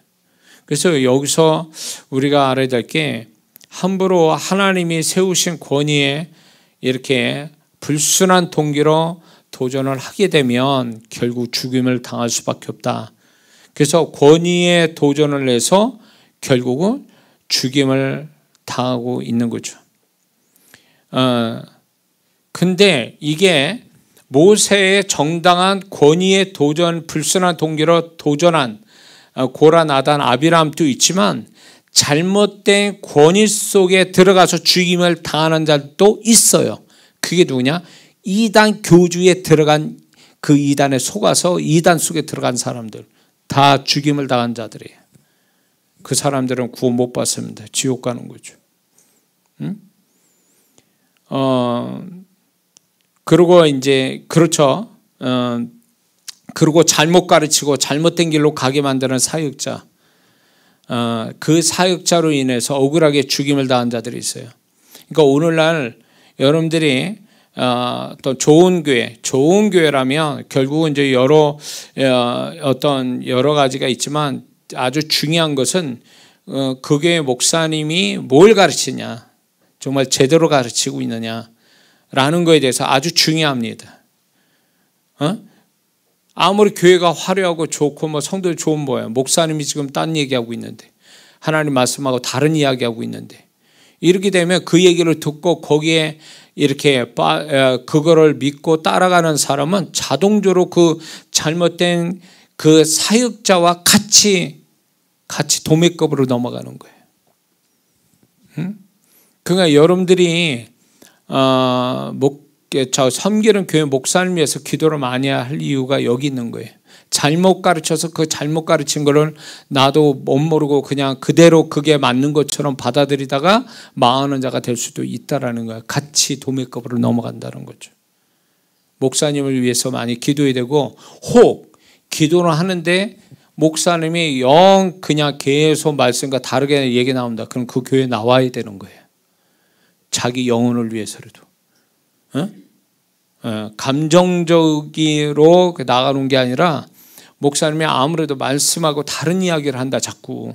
그래서 여기서 우리가 알아야 될 게 함부로 하나님이 세우신 권위에 이렇게 불순한 동기로 도전을 하게 되면 결국 죽임을 당할 수밖에 없다. 그래서 권위에 도전을 해서 결국은 죽임을 당하고 있는 거죠. 근데 이게 모세의 정당한 권위에 도전, 불순한 동기로 도전한 고라, 나단, 아비람도 있지만 잘못된 권위 속에 들어가서 죽임을 당하는 자도 있어요. 그게 누구냐? 이단 교주에 들어간, 그 이단에 속아서 이단 속에 들어간 사람들, 다 죽임을 당한 자들이에요. 그 사람들은 구원 못 받습니다. 지옥 가는 거죠. 응? 그리고 이제 그렇죠. 그리고 잘못 가르치고 잘못된 길로 가게 만드는 사역자, 그 사역자로 인해서 억울하게 죽임을 당한 자들이 있어요. 그러니까 오늘날 여러분들이 또 좋은 교회라면 결국은 이제 여러 가지가 있지만 아주 중요한 것은 그 교회 목사님이 뭘 가르치냐, 정말 제대로 가르치고 있느냐라는 거에 대해서 아주 중요합니다. 아무리 교회가 화려하고 좋고 뭐 성도들 좋은 뭐예요. 목사님이 지금 딴 얘기하고 있는데, 하나님 말씀하고 다른 이야기하고 있는데, 이렇게 되면 그 얘기를 듣고 거기에 이렇게 그거를 믿고 따라가는 사람은 자동적으로 그 잘못된 그 사역자와 같이 도매급으로 넘어가는 거예요. 그러니까 여러분들이 섬기는 교회 목사님 위해서 기도를 많이 할 이유가 여기 있는 거예요. 잘못 가르쳐서 그 잘못 가르친 거를 나도 못 모르고 그냥 그대로 그게 맞는 것처럼 받아들이다가 망하는 자가 될 수도 있다라는 거예요. 같이 도매급으로 넘어간다는 거죠. 목사님을 위해서 많이 기도해야 되고, 혹 기도를 하는데 목사님이 영 그냥 계속 말씀과 다르게 얘기 나온다. 그럼 그 교회 나와야 되는 거예요. 자기 영혼을 위해서라도. 감정적으로 나가는 게 아니라 목사님이 아무래도 말씀하고 다른 이야기를 한다 자꾸.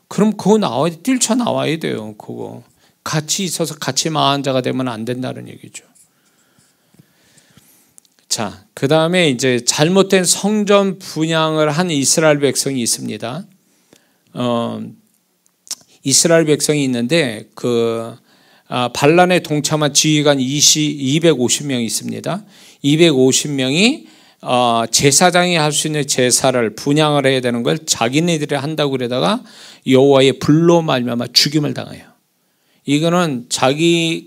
그럼 그거 뛰쳐나와야 돼요. 그거 같이 있어서 같이 망한 자가 되면 안 된다는 얘기죠. 자, 그 다음에 이제 잘못된 성전 분향을 한 이스라엘 백성이 있습니다. 이스라엘 백성이 있는데 반란에 동참한 지휘관 250명이 있습니다. 250명이 제사장이 할 수 있는 제사를 분향을 해야 되는 걸 자기네들이 한다고 그러다가 여호와의 불로 말미암아 죽임을 당해요. 이거는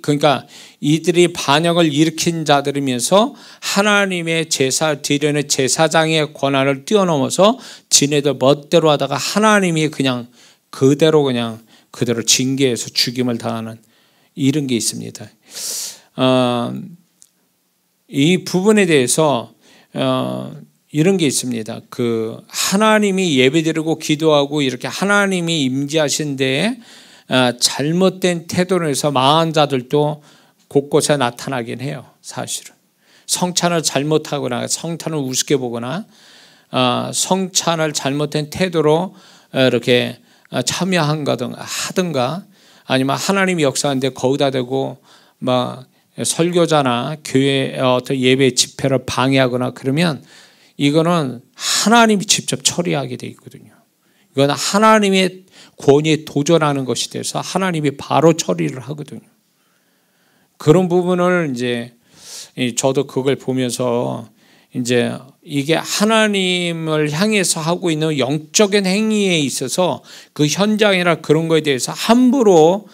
그러니까 이들이 반역을 일으킨 자들이면서 하나님의 제사 드리는 제사장의 권한을 뛰어넘어서 지네들 멋대로 하다가 하나님이 그대로 징계해서 죽임을 당하는 이런 게 있습니다. 이 부분에 대해서 이런 게 있습니다. 하나님이 예배드리고 기도하고 이렇게 하나님이 임재하신 데에 잘못된 태도로 해서 망한 자들도 곳곳에 나타나긴 해요. 사실은 성찬을 잘못하거나 성찬을 우습게 보거나 성찬을 잘못된 태도로 이렇게 참여하든가 아니면 하나님이 역사하는데 거기다 대고 막 설교자나 교회 어떤 예배 집회를 방해하거나 그러면 이거는 하나님이 직접 처리하게 돼 있거든요. 이건 하나님의 권위에 도전하는 것이 돼서 하나님이 바로 처리를 하거든요. 그런 부분을 이제 저도 그걸 보면서 이제 이게 하나님을 향해서 하고 있는 영적인 행위에 있어서 그 현장이나 그런 거에 대해서 함부로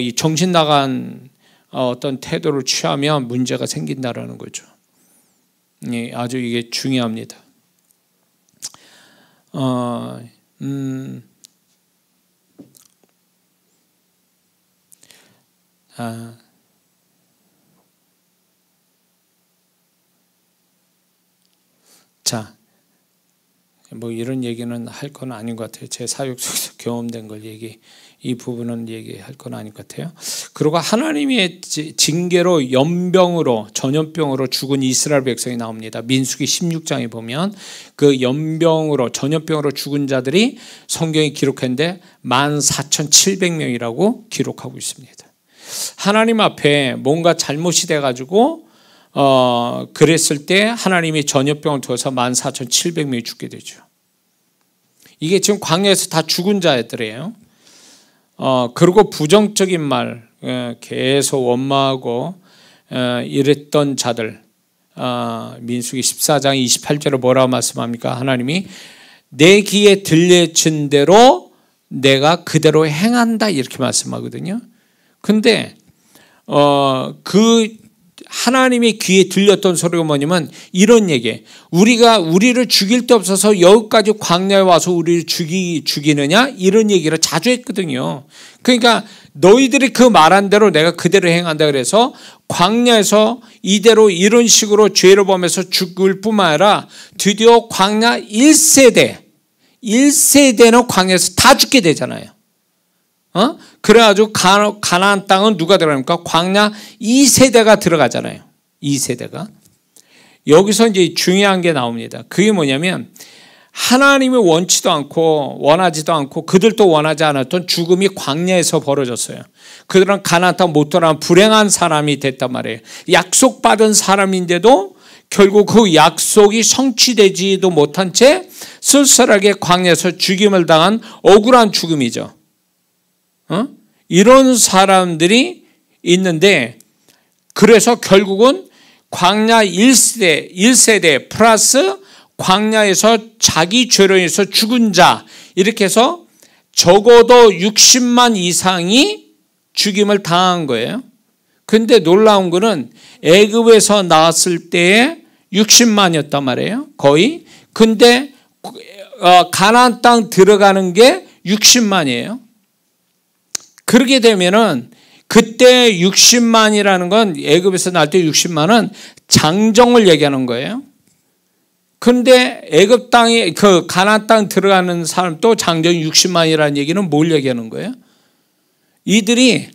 이 정신 나간 어떤 태도를 취하면 문제가 생긴다라는 거죠. 아주 이게 중요합니다. 자, 뭐 이런 얘기는 할 건 아닌 것 같아요. 제 사역 속에서 경험된 걸 이 부분은 얘기할 건 아닌 것 같아요. 그리고 하나님의 징계로 연병으로 전염병으로 죽은 이스라엘 백성이 나옵니다. 민수기 16장에 보면 그 연병으로 전염병으로 죽은 자들이 성경에 기록했는데 14,700명이라고 기록하고 있습니다. 하나님 앞에 뭔가 잘못이 돼가지고 그랬을 때 하나님이 전염병을 통해서 14,700명이 죽게 되죠. 이게 지금 광야에서 다 죽은 자들이에요. 그리고 부정적인 말 계속 원망하고 이랬던 자들, 민수기 14장 28절에 뭐라고 말씀합니까? 하나님이 내 귀에 들려진 대로 내가 그대로 행한다 이렇게 말씀하거든요. 근데 그 하나님의 귀에 들렸던 소리가 뭐냐면 이런 얘기예요. 우리를 죽일 데 없어서 여기까지 광야에 와서 우리를 죽이느냐 이런 얘기를 자주 했거든요. 그러니까 너희들이 그 말한 대로 내가 그대로 행한다 그래서 광야에서 이대로 이런 식으로 죄를 범해서 죽을 뿐만 아니라 드디어 광야 1세대는 광야에서 다 죽게 되잖아요. 그래가지고 가나안 땅은 누가 들어갑니까? 광야 2세대가 들어가잖아요. 2세대가. 여기서 이제 중요한 게 나옵니다. 그게 뭐냐면 하나님이 원치도 않고 원하지도 않고 그들도 원하지 않았던 죽음이 광야에서 벌어졌어요. 그들은 가나안 땅 못 돌아간 불행한 사람이 됐단 말이에요. 약속받은 사람인데도 결국 그 약속이 성취되지도 못한 채 쓸쓸하게 광야에서 죽임을 당한 억울한 죽음이죠. 이런 사람들이 있는데 그래서 결국은 광야 1세대 플러스 광야에서 자기 죄로 인해서 죽은 자 이렇게 해서 적어도 60만 이상이 죽임을 당한 거예요. 근데 놀라운 거는 애굽에서 나왔을 때에 60만이었단 말이에요. 거의. 근데 가나안 땅 들어가는 게 60만이에요. 그렇게 되면은 그때 60만이라는 건 애굽에서 날 때 60만은 장정을 얘기하는 거예요. 근데 애굽 땅에 그 가나안 땅 들어가는 사람도 장정이 60만이라는 얘기는 뭘 얘기하는 거예요? 이들이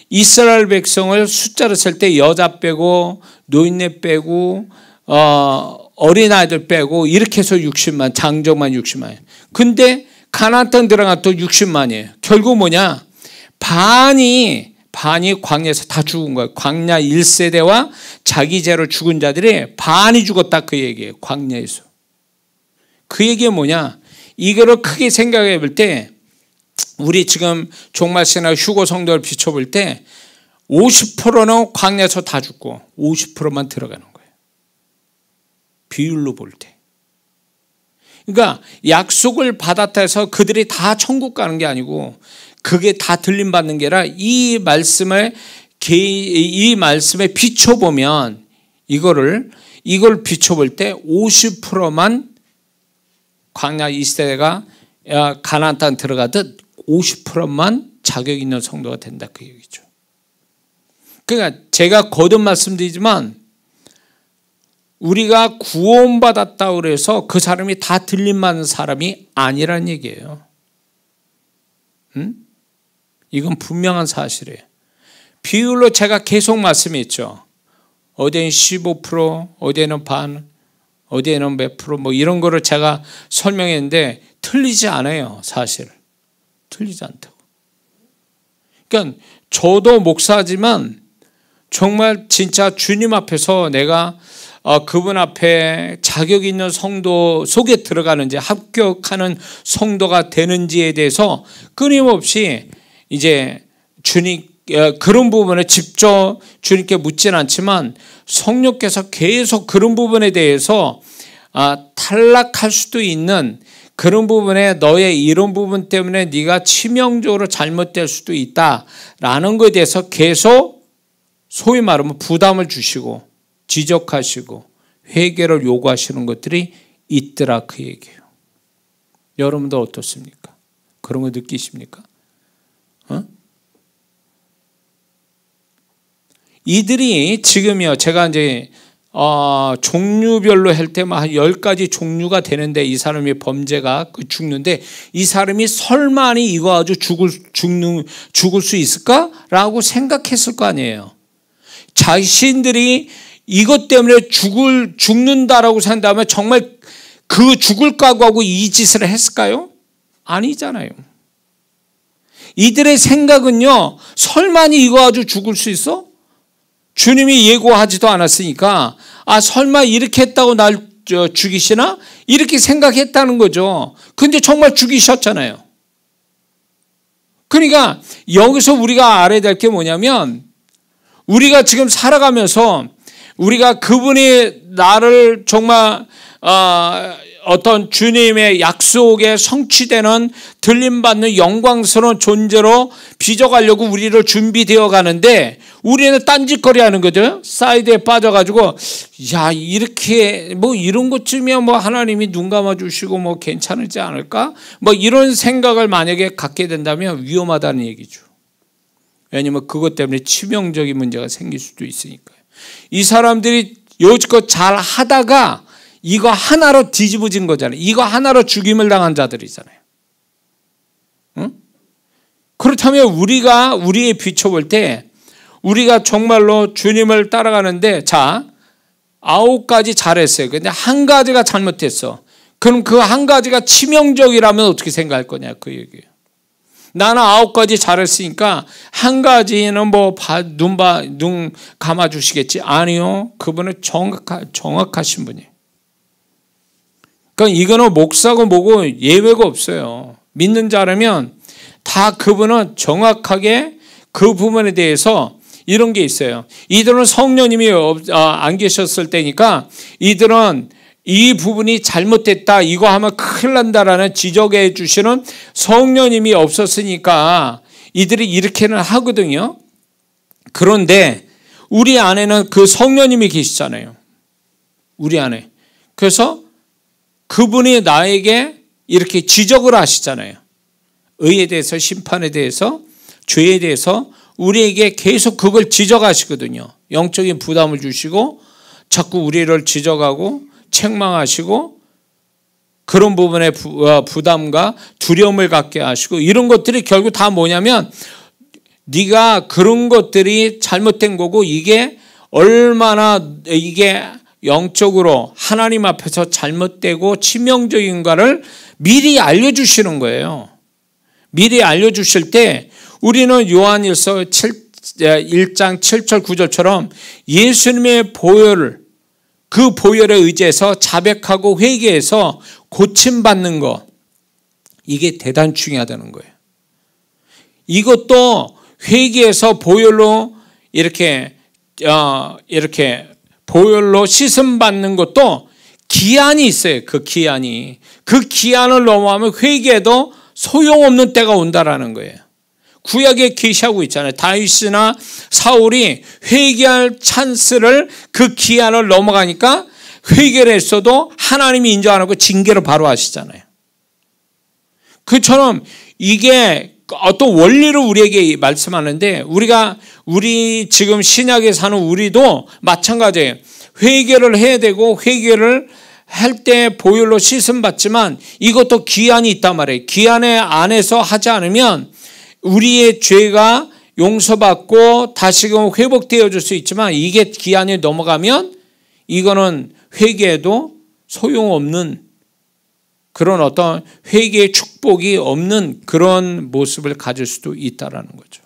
이스라엘 백성을 숫자로 셀 때 여자 빼고 노인네 빼고 어린아이들 빼고 이렇게 해서 60만 장정만 60만이에요. 근데 가나안 땅 들어간 또 60만이에요. 결국 뭐냐? 반이 광야에서 다 죽은 거예요. 광야 1세대와 자기 죄로 죽은 자들이 반이 죽었다 그 얘기예요. 광야에서. 그 얘기가 뭐냐? 이거를 크게 생각해 볼 때 우리 지금 종말신학 휴거 성도를 비춰볼 때 50%는 광야에서 다 죽고 50%만 들어가는 거예요. 비율로 볼 때. 그러니까 약속을 받았다 해서 그들이 다 천국 가는 게 아니고 그게 다 들림받는 게 아니라 이 말씀에 비춰보면 이걸 비춰볼 때 50%만 광야 2세대가 가나안 땅 들어가듯 50%만 자격 있는 성도가 된다 그 얘기죠. 그러니까 제가 거듭 말씀드리지만 우리가 구원받았다고 그래서 그 사람이 다 들림받는 사람이 아니란 얘기예요. 이건 분명한 사실이에요. 비율로 제가 계속 말씀했죠. 어디에는 15%, 어디에는 반, 어디에는 몇 프로 뭐 이런 거를 제가 설명했는데 틀리지 않아요. 사실. 틀리지 않다고. 그러니까 저도 목사지만 정말 진짜 주님 앞에서 내가 그분 앞에 자격 있는 성도 속에 들어가는지 합격하는 성도가 되는지에 대해서 끊임없이 이제 주님 그런 부분에 직접 주님께 묻진 않지만 성령께서 계속 그런 부분에 대해서 탈락할 수도 있는 그런 부분에 너의 이런 부분 때문에 네가 치명적으로 잘못될 수도 있다라는 것에 대해서 계속 소위 말하면 부담을 주시고 지적하시고 회개를 요구하시는 것들이 있더라 그 얘기예요. 여러분도 어떻습니까? 그런 거 느끼십니까? 이들이 지금요 제가 이제 종류별로 할 때만 한 10가지 종류가 되는데 이 사람의 범죄가 죽는데 이 사람이 설마니 이거 아주 죽을 수 있을까라고 생각했을 거 아니에요. 자신들이 이것 때문에 죽는다라고 생각하면 정말 그 죽을 각오하고 이 짓을 했을까요? 아니잖아요. 이들의 생각은요, 설마니 이거 아주 죽을 수 있어? 주님이 예고하지도 않았으니까 설마 이렇게 했다고 날 죽이시나? 이렇게 생각했다는 거죠. 근데 정말 죽이셨잖아요. 그러니까 여기서 우리가 알아야 될 게 뭐냐면 우리가 지금 살아가면서 우리가 그분이 나를 정말 어떤 주님의 약속에 성취되는 들림받는 영광스러운 존재로 빚어가려고 우리를 준비되어 가는데 우리는 딴짓거리 하는 거죠. 사이드에 빠져가지고 야 이렇게 뭐 이런 것쯤이야 뭐 하나님이 눈 감아주시고 뭐 괜찮을지 않을까? 뭐 이런 생각을 만약에 갖게 된다면 위험하다는 얘기죠. 왜냐하면 그것 때문에 치명적인 문제가 생길 수도 있으니까요. 이 사람들이 여지껏 잘 하다가 이거 하나로 뒤집어진 거잖아요. 이거 하나로 죽임을 당한 자들이잖아요. 응? 그렇다면 우리에 비춰볼 때 우리가 정말로 주님을 따라가는데 9가지 잘했어요. 근데 한 가지가 잘못했어. 그럼 그 한 가지가 치명적이라면 어떻게 생각할 거냐 그 얘기예요. 나는 9가지 잘했으니까 한 가지는 뭐 눈 감아주시겠지. 아니요. 그분은 정확하신 분이에요. 그러니까 이거는 목사고 뭐고 예외가 없어요. 믿는 자라면 다 그분은 정확하게 그 부분에 대해서 이런 게 있어요. 이들은 성령님이 안 계셨을 때니까 이들은 이 부분이 잘못됐다 이거 하면 큰일 난다라는 지적해 주시는 성령님이 없었으니까 이들이 이렇게는 하거든요. 그런데 우리 안에는 그 성령님이 계시잖아요. 우리 안에. 그래서 그분이 나에게 이렇게 지적을 하시잖아요. 의에 대해서 심판에 대해서 죄에 대해서 우리에게 계속 그걸 지적하시거든요. 영적인 부담을 주시고 자꾸 우리를 지적하고 책망하시고 그런 부분에 부담과 두려움을 갖게 하시고 이런 것들이 결국 다 뭐냐면 네가 그런 것들이 잘못된 거고 이게 얼마나 이게 영적으로 하나님 앞에서 잘못되고 치명적인가를 미리 알려주시는 거예요. 미리 알려주실 때 우리는 요한일서 1장 7절 9절처럼 예수님의 보혈을 그 보혈에 의지해서 자백하고 회개해서 고침받는 것 이게 대단히 중요하다는 거예요. 이것도 회개해서 보혈로 이렇게 보혈로 씻음 받는 것도 기한이 있어요. 그 기한을 넘어가면 회개도 소용없는 때가 온다라는 거예요. 구약에 계시하고 있잖아요. 다윗이나 사울이 회개할 찬스를 그 기한을 넘어가니까 회개를 했어도 하나님이 인정 안 하고 징계를 바로 하시잖아요. 그처럼 이게 어떤 원리를 우리에게 말씀하는데 우리 지금 신약에 사는 우리도 마찬가지예요. 회개를 해야 되고 회개를 할 때 보혈로 씻음 받지만 이것도 기한이 있단 말이에요. 기한의 안에서 하지 않으면 우리의 죄가 용서받고 다시금 회복되어 줄 수 있지만 이게 기한이 넘어가면 이거는 회개에도 소용없는 그런 어떤 회개의 축복이 없는 그런 모습을 가질 수도 있다라는 거죠.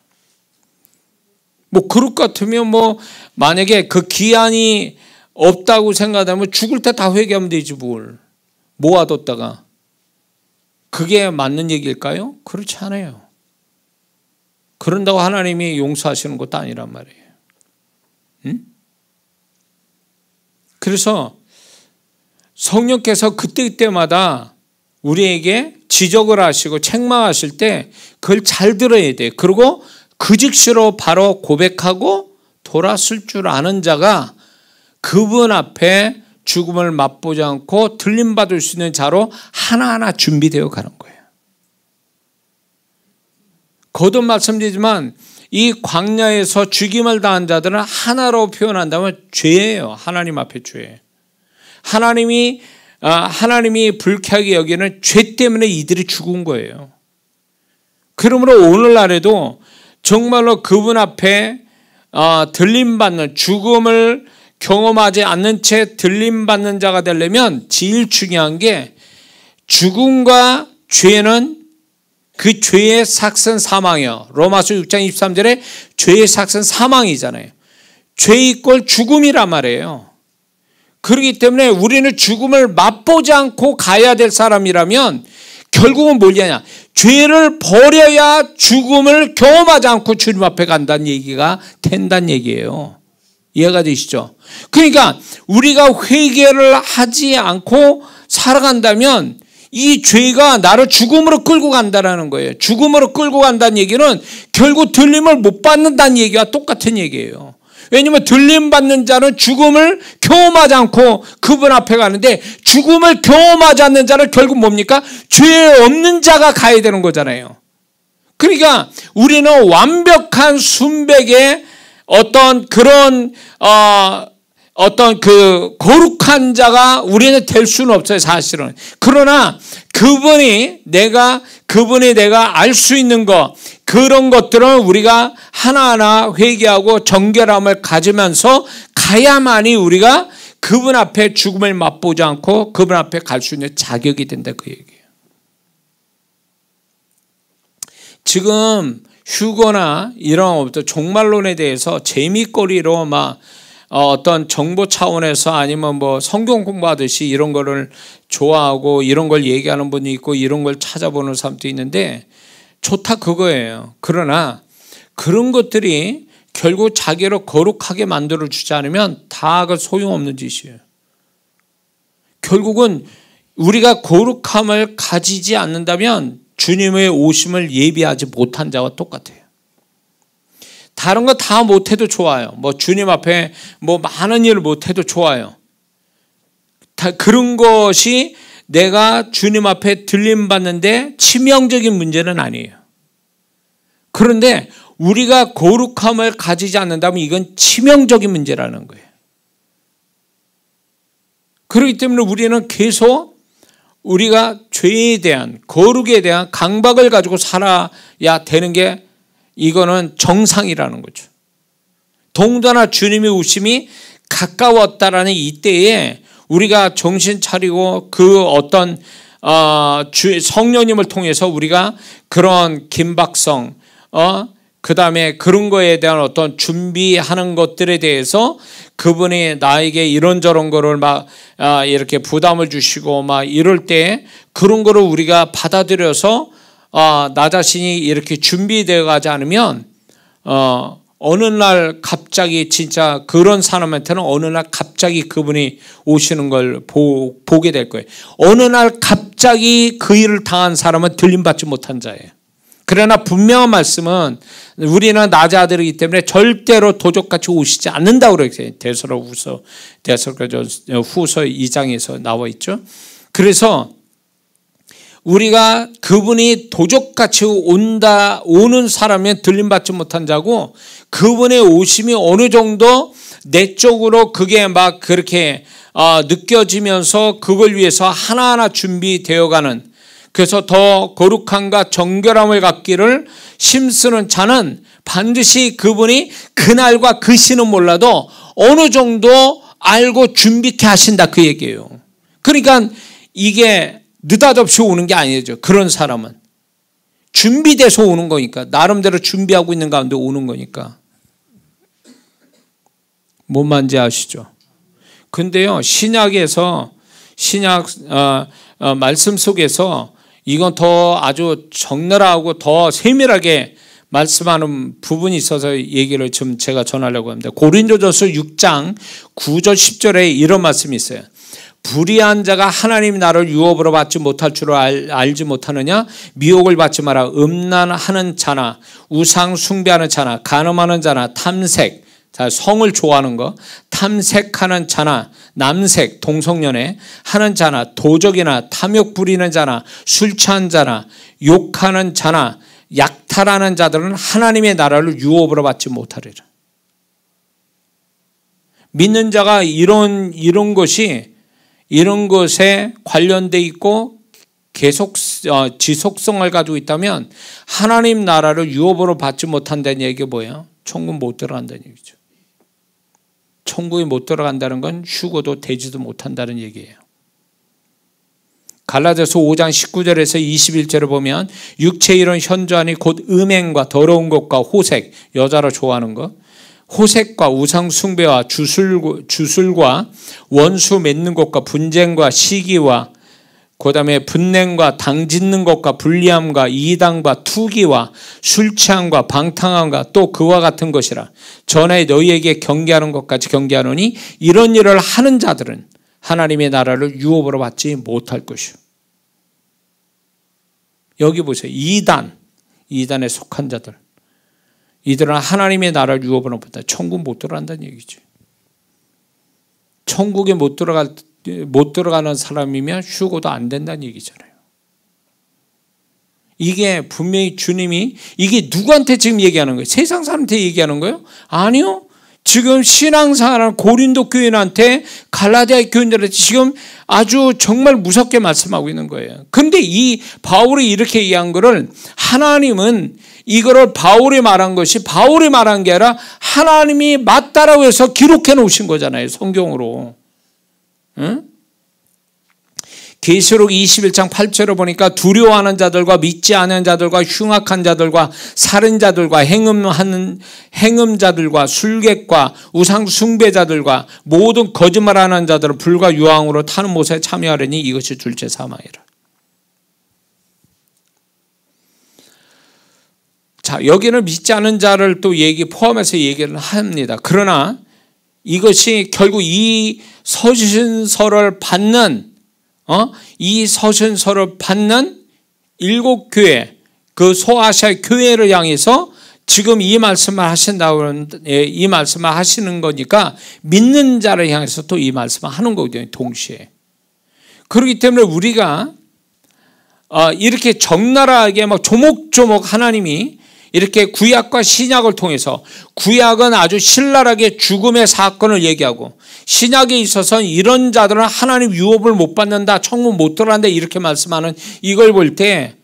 뭐 그럴 것 같으면 뭐 만약에 그 기한이 없다고 생각하면 죽을 때 다 회개하면 되지 뭘 모아뒀다가 그게 맞는 얘기일까요? 그렇지 않아요. 그런다고 하나님이 용서하시는 것도 아니란 말이에요. 응? 그래서 성령께서 그때마다 우리에게 지적을 하시고 책망하실 때 그걸 잘 들어야 돼요. 그리고 그 즉시로 바로 고백하고 돌아설 줄 아는 자가 그분 앞에 죽음을 맛보지 않고 들림받을 수 있는 자로 하나하나 준비되어 가는 거예요. 거듭 말씀드리지만 이 광야에서 죽임을 당한 자들은 하나로 표현한다면 죄예요. 하나님 앞에 죄. 하나님이 불쾌하게 여기는 죄 때문에 이들이 죽은 거예요. 그러므로 오늘날에도 정말로 그분 앞에 들림받는, 죽음을 경험하지 않는 채 들림받는 자가 되려면 제일 중요한 게, 죽음과 죄는 그 죄의 삭은 사망이요. 로마서 6장 23절에 죄의 삭은 사망이잖아요. 죄 이꼴 죽음이란 말이에요. 그렇기 때문에 우리는 죽음을 맛보지 않고 가야 될 사람이라면 결국은 뭐냐냐, 죄를 버려야 죽음을 경험하지 않고 주님 앞에 간다는 얘기가 된다는 얘기예요. 이해가 되시죠? 그러니까 우리가 회개를 하지 않고 살아간다면 이 죄가 나를 죽음으로 끌고 간다는 거예요. 죽음으로 끌고 간다는 얘기는 결국 들림을 못 받는다는 얘기와 똑같은 얘기예요. 왜냐하면 들림받는 자는 죽음을 경험하지 않고 그분 앞에 가는데, 죽음을 경험하지 않는 자는 결국 뭡니까? 죄 없는 자가 가야 되는 거잖아요. 그러니까 우리는 완벽한 순백의 어떤 그런 그 거룩한 자가 우리는 될 수는 없어요, 사실은. 그러나 그분이 내가 알 수 있는 것, 그런 것들은 우리가 하나하나 회개하고 정결함을 가지면서 가야만이 우리가 그분 앞에 죽음을 맛보지 않고 그분 앞에 갈 수 있는 자격이 된다, 그 얘기예요. 지금 휴거나 이런 종말론에 대해서 재미거리로 막 어떤 정보 차원에서 아니면 뭐 성경 공부하듯이 이런 거를 좋아하고 이런 걸 얘기하는 분이 있고 이런 걸 찾아보는 사람도 있는데, 좋다 그거예요. 그러나 그런 것들이 결국 자기를 거룩하게 만들어 주지 않으면 다 그 소용없는 짓이에요. 결국은 우리가 거룩함을 가지지 않는다면 주님의 오심을 예비하지 못한 자와 똑같아요. 다른 거 다 못해도 좋아요. 뭐 주님 앞에 뭐 많은 일을 못해도 좋아요. 다 그런 것이 내가 주님 앞에 들림받는데 치명적인 문제는 아니에요. 그런데 우리가 거룩함을 가지지 않는다면 이건 치명적인 문제라는 거예요. 그렇기 때문에 우리는 계속 우리가 죄에 대한, 거룩에 대한 강박을 가지고 살아야 되는 게, 이거는 정상이라는 거죠. 더군다나 주님의 오심이 가까웠다라는 이때에 우리가 정신 차리고 그 어떤 성령님을 통해서 우리가 그런 긴박성, 그 다음에 그런 거에 대한 어떤 준비하는 것들에 대해서 그분이 나에게 이런저런 거를 막 이렇게 부담을 주시고 막 이럴 때 그런 거를 우리가 받아들여서 나 자신이 이렇게 준비되어 가지 않으면 어느 날 갑자기 진짜 그런 사람한테는 어느 날 갑자기 그분이 오시는 걸 보게 될 거예요. 어느 날 갑자기 그 일을 당한 사람은 들림받지 못한 자예요. 그러나 분명한 말씀은 우리는 낮의 아들이기 때문에 절대로 도적같이 오시지 않는다고 그랬어요. 데살로니가후서 2장에서 나와 있죠. 그래서 우리가 그분이 도적같이 오는 사람은 들림받지 못한 자고, 그분의 오심이 어느 정도 내 쪽으로 그게 막 그렇게 느껴지면서 그걸 위해서 하나하나 준비되어가는, 그래서 더 거룩함과 정결함을 갖기를 힘쓰는 자는 반드시 그분이 그날과 그 시는 몰라도 어느 정도 알고 준비케 하신다, 그 얘기예요. 그러니까 이게 느닷없이 오는 게 아니죠. 그런 사람은 준비돼서 오는 거니까, 나름대로 준비하고 있는 가운데 오는 거니까. 뭔 말인지 아시죠? 근데요, 신약 말씀 속에서 이건 더 아주 적나라하고 더 세밀하게 말씀하는 부분이 있어서 얘기를 좀 제가 전하려고 합니다. 고린도전서 6장 9절 10절에 이런 말씀이 있어요. 불의한 자가 하나님이 나를 유업으로 받지 못할 줄 알지 못하느냐? 미혹을 받지 마라. 음란하는 자나 우상 숭배하는 자나 간음하는 자나 탐색, 자, 성을 좋아하는 거, 탐색하는 자나 남색, 동성연애 하는 자나 도적이나 탐욕 부리는 자나 술 취한 자나 욕하는 자나 약탈하는 자들은 하나님의 나라를 유업으로 받지 못하리라. 믿는 자가 이런 것에 관련돼 있고 계속 지속성을 가지고 있다면 하나님 나라를 유업으로 받지 못한다는 얘기가 뭐예요? 천국 못 들어간다는 얘기죠. 천국에 못 들어간다는 건 휴거도 되지도 못한다는 얘기예요. 갈라디아서 5장 19절에서 21절을 보면 육체의 이런 현저하니 곧 음행과 더러운 것과 호색, 여자를 좋아하는 것, 호색과 우상 숭배와 주술과 원수 맺는 것과 분쟁과 시기와 그다음에 분냉과 당짓는 것과 불리함과 이당과 투기와 술 취함과 방탕함과 또 그와 같은 것이라. 전에 너희에게 경계하는 것까지 경계하노니 이런 일을 하는 자들은 하나님의 나라를 유업으로 받지 못할 것이요. 여기 보세요. 이단에 속한 자들. 이들은 하나님의 나라를 유업으로 받다. 천국 못 들어간다는 얘기죠. 천국에 못 들어가는 사람이면 휴거도 안 된다는 얘기잖아요. 이게 분명히 주님이 이게 누구한테 지금 얘기하는 거예요? 세상 사람한테 얘기하는 거예요? 아니요. 지금 신앙생활하는 고린도 교인한테 갈라디아 교인들한테 지금 아주 정말 무섭게 말씀하고 있는 거예요. 그런데 이 바울이 이렇게 얘기한 거를 하나님은 이거를 바울이 말한 것이 바울이 말한 게 아니라 하나님이 맞다라고 해서 기록해 놓으신 거잖아요. 성경으로. 응? 계시록 21장 8절을 보니까 두려워하는 자들과 믿지 않는 자들과 흉악한 자들과 살인자들과 행음자들과 술객과 우상 숭배자들과 모든 거짓말하는 자들을 불과 유황으로 타는 못에 참여하려니 이것이 둘째 사망이라. 자, 여기는 믿지 않는 자를 또 포함해서 얘기를 합니다. 그러나 이것이 결국 이 서신서를 받는 일곱 교회, 그 소아시아 교회를 향해서 지금 이 말씀을 이 말씀을 하시는 거니까 믿는 자를 향해서 또 이 말씀을 하는 거거든요. 동시에. 그렇기 때문에 우리가 이렇게 적나라하게 막 조목조목 하나님이 이렇게 구약과 신약을 통해서 구약은 아주 신랄하게 죽음의 사건을 얘기하고 신약에 있어서는 이런 자들은 하나님 유업을 못 받는다, 천국 못 들어간다 이렇게 말씀하는 이걸 볼 때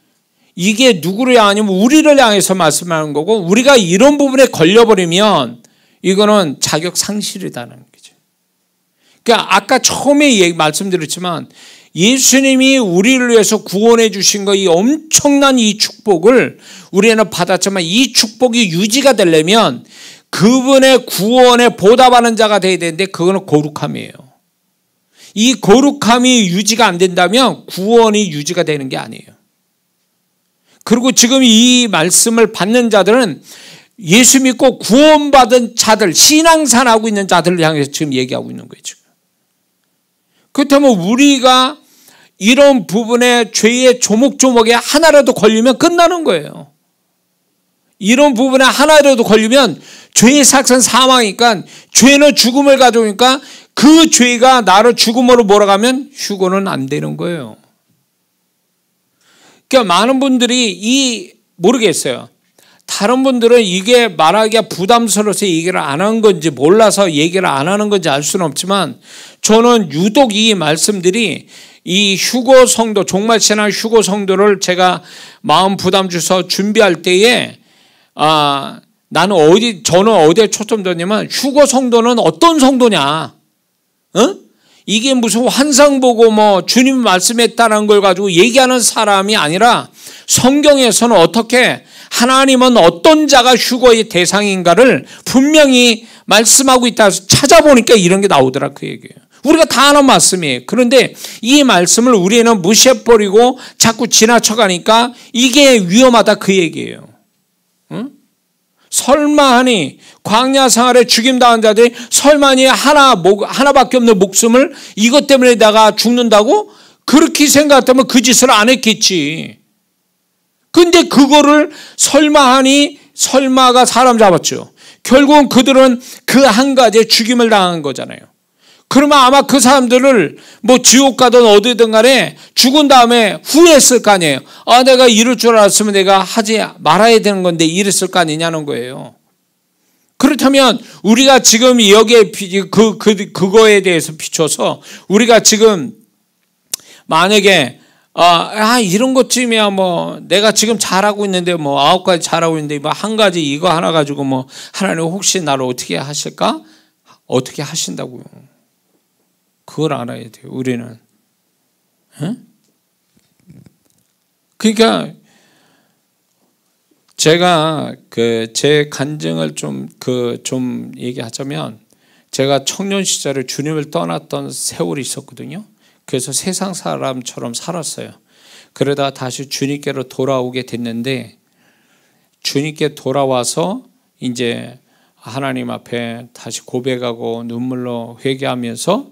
이게 누구를 향하냐면 우리를 향해서 말씀하는 거고 우리가 이런 부분에 걸려버리면 이거는 자격 상실이라는 거죠. 그러니까 아까 처음에 말씀드렸지만 예수님이 우리를 위해서 구원해 주신 거 이 엄청난 이 축복을 우리는 받았지만 이 축복이 유지가 되려면 그분의 구원에 보답하는 자가 돼야 되는데 그거는 거룩함이에요. 이 거룩함이 유지가 안 된다면 구원이 유지가 되는 게 아니에요. 그리고 지금 이 말씀을 받는 자들은 예수 믿고 구원받은 자들, 신앙생활하고 있는 자들을 향해서 지금 얘기하고 있는 거예요. 지금. 그렇다면 우리가 이런 부분에 죄의 조목조목에 하나라도 걸리면 끝나는 거예요. 이런 부분에 하나라도 걸리면 죄의 삭은 사망이니까 죄는 죽음을 가져오니까 그 죄가 나를 죽음으로 몰아가면 휴거는 안 되는 거예요. 그러니까 많은 분들이 모르겠어요. 다른 분들은 이게 말하기가 부담스러워서 얘기를 안 한 건지 몰라서 얘기를 안 하는 건지 알 수는 없지만 저는 유독 이 말씀들이 이 휴거 성도, 종말 신앙 휴거 성도를 제가 마음 부담 주서 준비할 때에 저는 어디에 초점 뒀냐면 휴거 성도는 어떤 성도냐? 이게 무슨 환상 보고 주님 말씀했다는 걸 가지고 얘기하는 사람이 아니라 성경에서는 어떻게 하나님은 어떤 자가 휴거의 대상인가를 분명히 말씀하고 있다 찾아보니까 이런 게 나오더라 그 얘기예요. 우리가 다 아는 말씀이에요. 그런데 이 말씀을 우리는 무시해버리고 자꾸 지나쳐가니까 이게 위험하다 그 얘기예요. 응? 설마하니 광야 생활에 죽임당한 자들이 설마니 하나밖에 없는 목숨을 이것 때문에 내가 죽는다고? 그렇게 생각했다면 그 짓을 안 했겠지. 근데 그거를 설마가 사람 잡았죠. 결국은 그들은 그 한 가지에 죽임을 당한 거잖아요. 그러면 아마 그 사람들을 뭐 지옥 가든 어디든 간에 죽은 다음에 후회했을 거 아니에요. 아, 내가 이럴 줄 알았으면 내가 하지 말아야 되는 건데 이랬을 거 아니냐는 거예요. 그렇다면 우리가 지금 여기에 그거에 대해서 비춰서 우리가 지금 만약에 이런 것쯤이야 뭐 내가 지금 잘하고 있는데 뭐 9가지 잘하고 있는데 뭐 한 가지 이거 하나 가지고 뭐 하나님 혹시 나를 어떻게 하실까? 어떻게 하신다고요? 그걸 알아야 돼요. 우리는. 그러니까 제가 제 간증을 좀 얘기하자면 제가 청년 시절에 주님을 떠났던 세월이 있었거든요. 그래서 세상 사람처럼 살았어요. 그러다 다시 주님께로 돌아오게 됐는데 주님께 돌아와서 이제 하나님 앞에 다시 고백하고 눈물로 회개하면서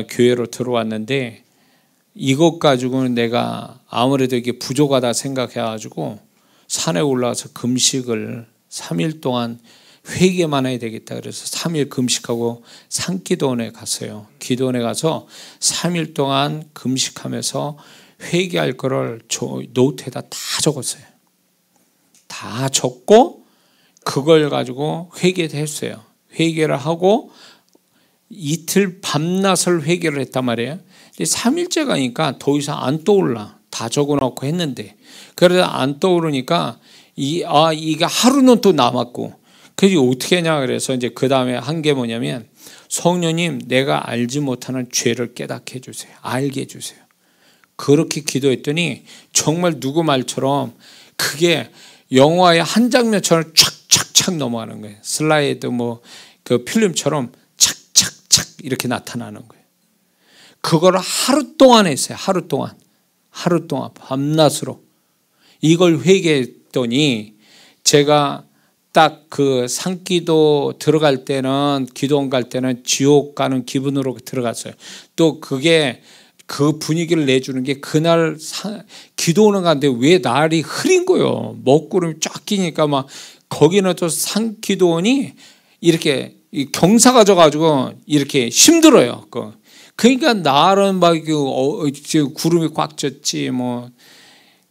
교회로 들어왔는데 이것 가지고는 내가 아무래도 이게 부족하다 생각해가지고 산에 올라와서 금식을 3일 동안 회개만 해야 되겠다 그래서 3일 금식하고 산기도원에 갔어요. 기도원에 가서 3일 동안 금식하면서 회개할 거를 노트에다 다 적었어요. 다 적고 그걸 가지고 회개를 했어요. 회개를 하고 이틀 밤낮을 회개를 했단 말이에요. 3일째 가니까 더 이상 안 떠올라. 다 적어놓고 했는데 그래서 안 떠오르니까 이게 하루는 또 남았고 그래서 어떻게 하냐 그래서 이제 그 다음에 한 게 뭐냐면 성령님 내가 알지 못하는 죄를 깨닫게 해주세요. 알게 해주세요. 그렇게 기도했더니 정말 누구 말처럼 그게 영화의 한 장면처럼 착착착 넘어가는 거예요. 슬라이드 뭐 그 필름처럼 착착착 이렇게 나타나는 거예요. 그걸 하루 동안 했어요. 하루 동안 밤낮으로 이걸 회개했더니 제가 딱 그 산기도 들어갈 때는 기도원 갈 때는 지옥 가는 기분으로 들어갔어요. 또 그게 그 분위기를 내주는 게 그날 기도원을 갔는데 왜 날이 흐린 거예요. 먹구름이 쫙 끼니까 막 거기는 또 산기도원이 이렇게 경사가 져가지고 이렇게 힘들어요. 그러니까 날은 막 구름이 꽉 졌지 뭐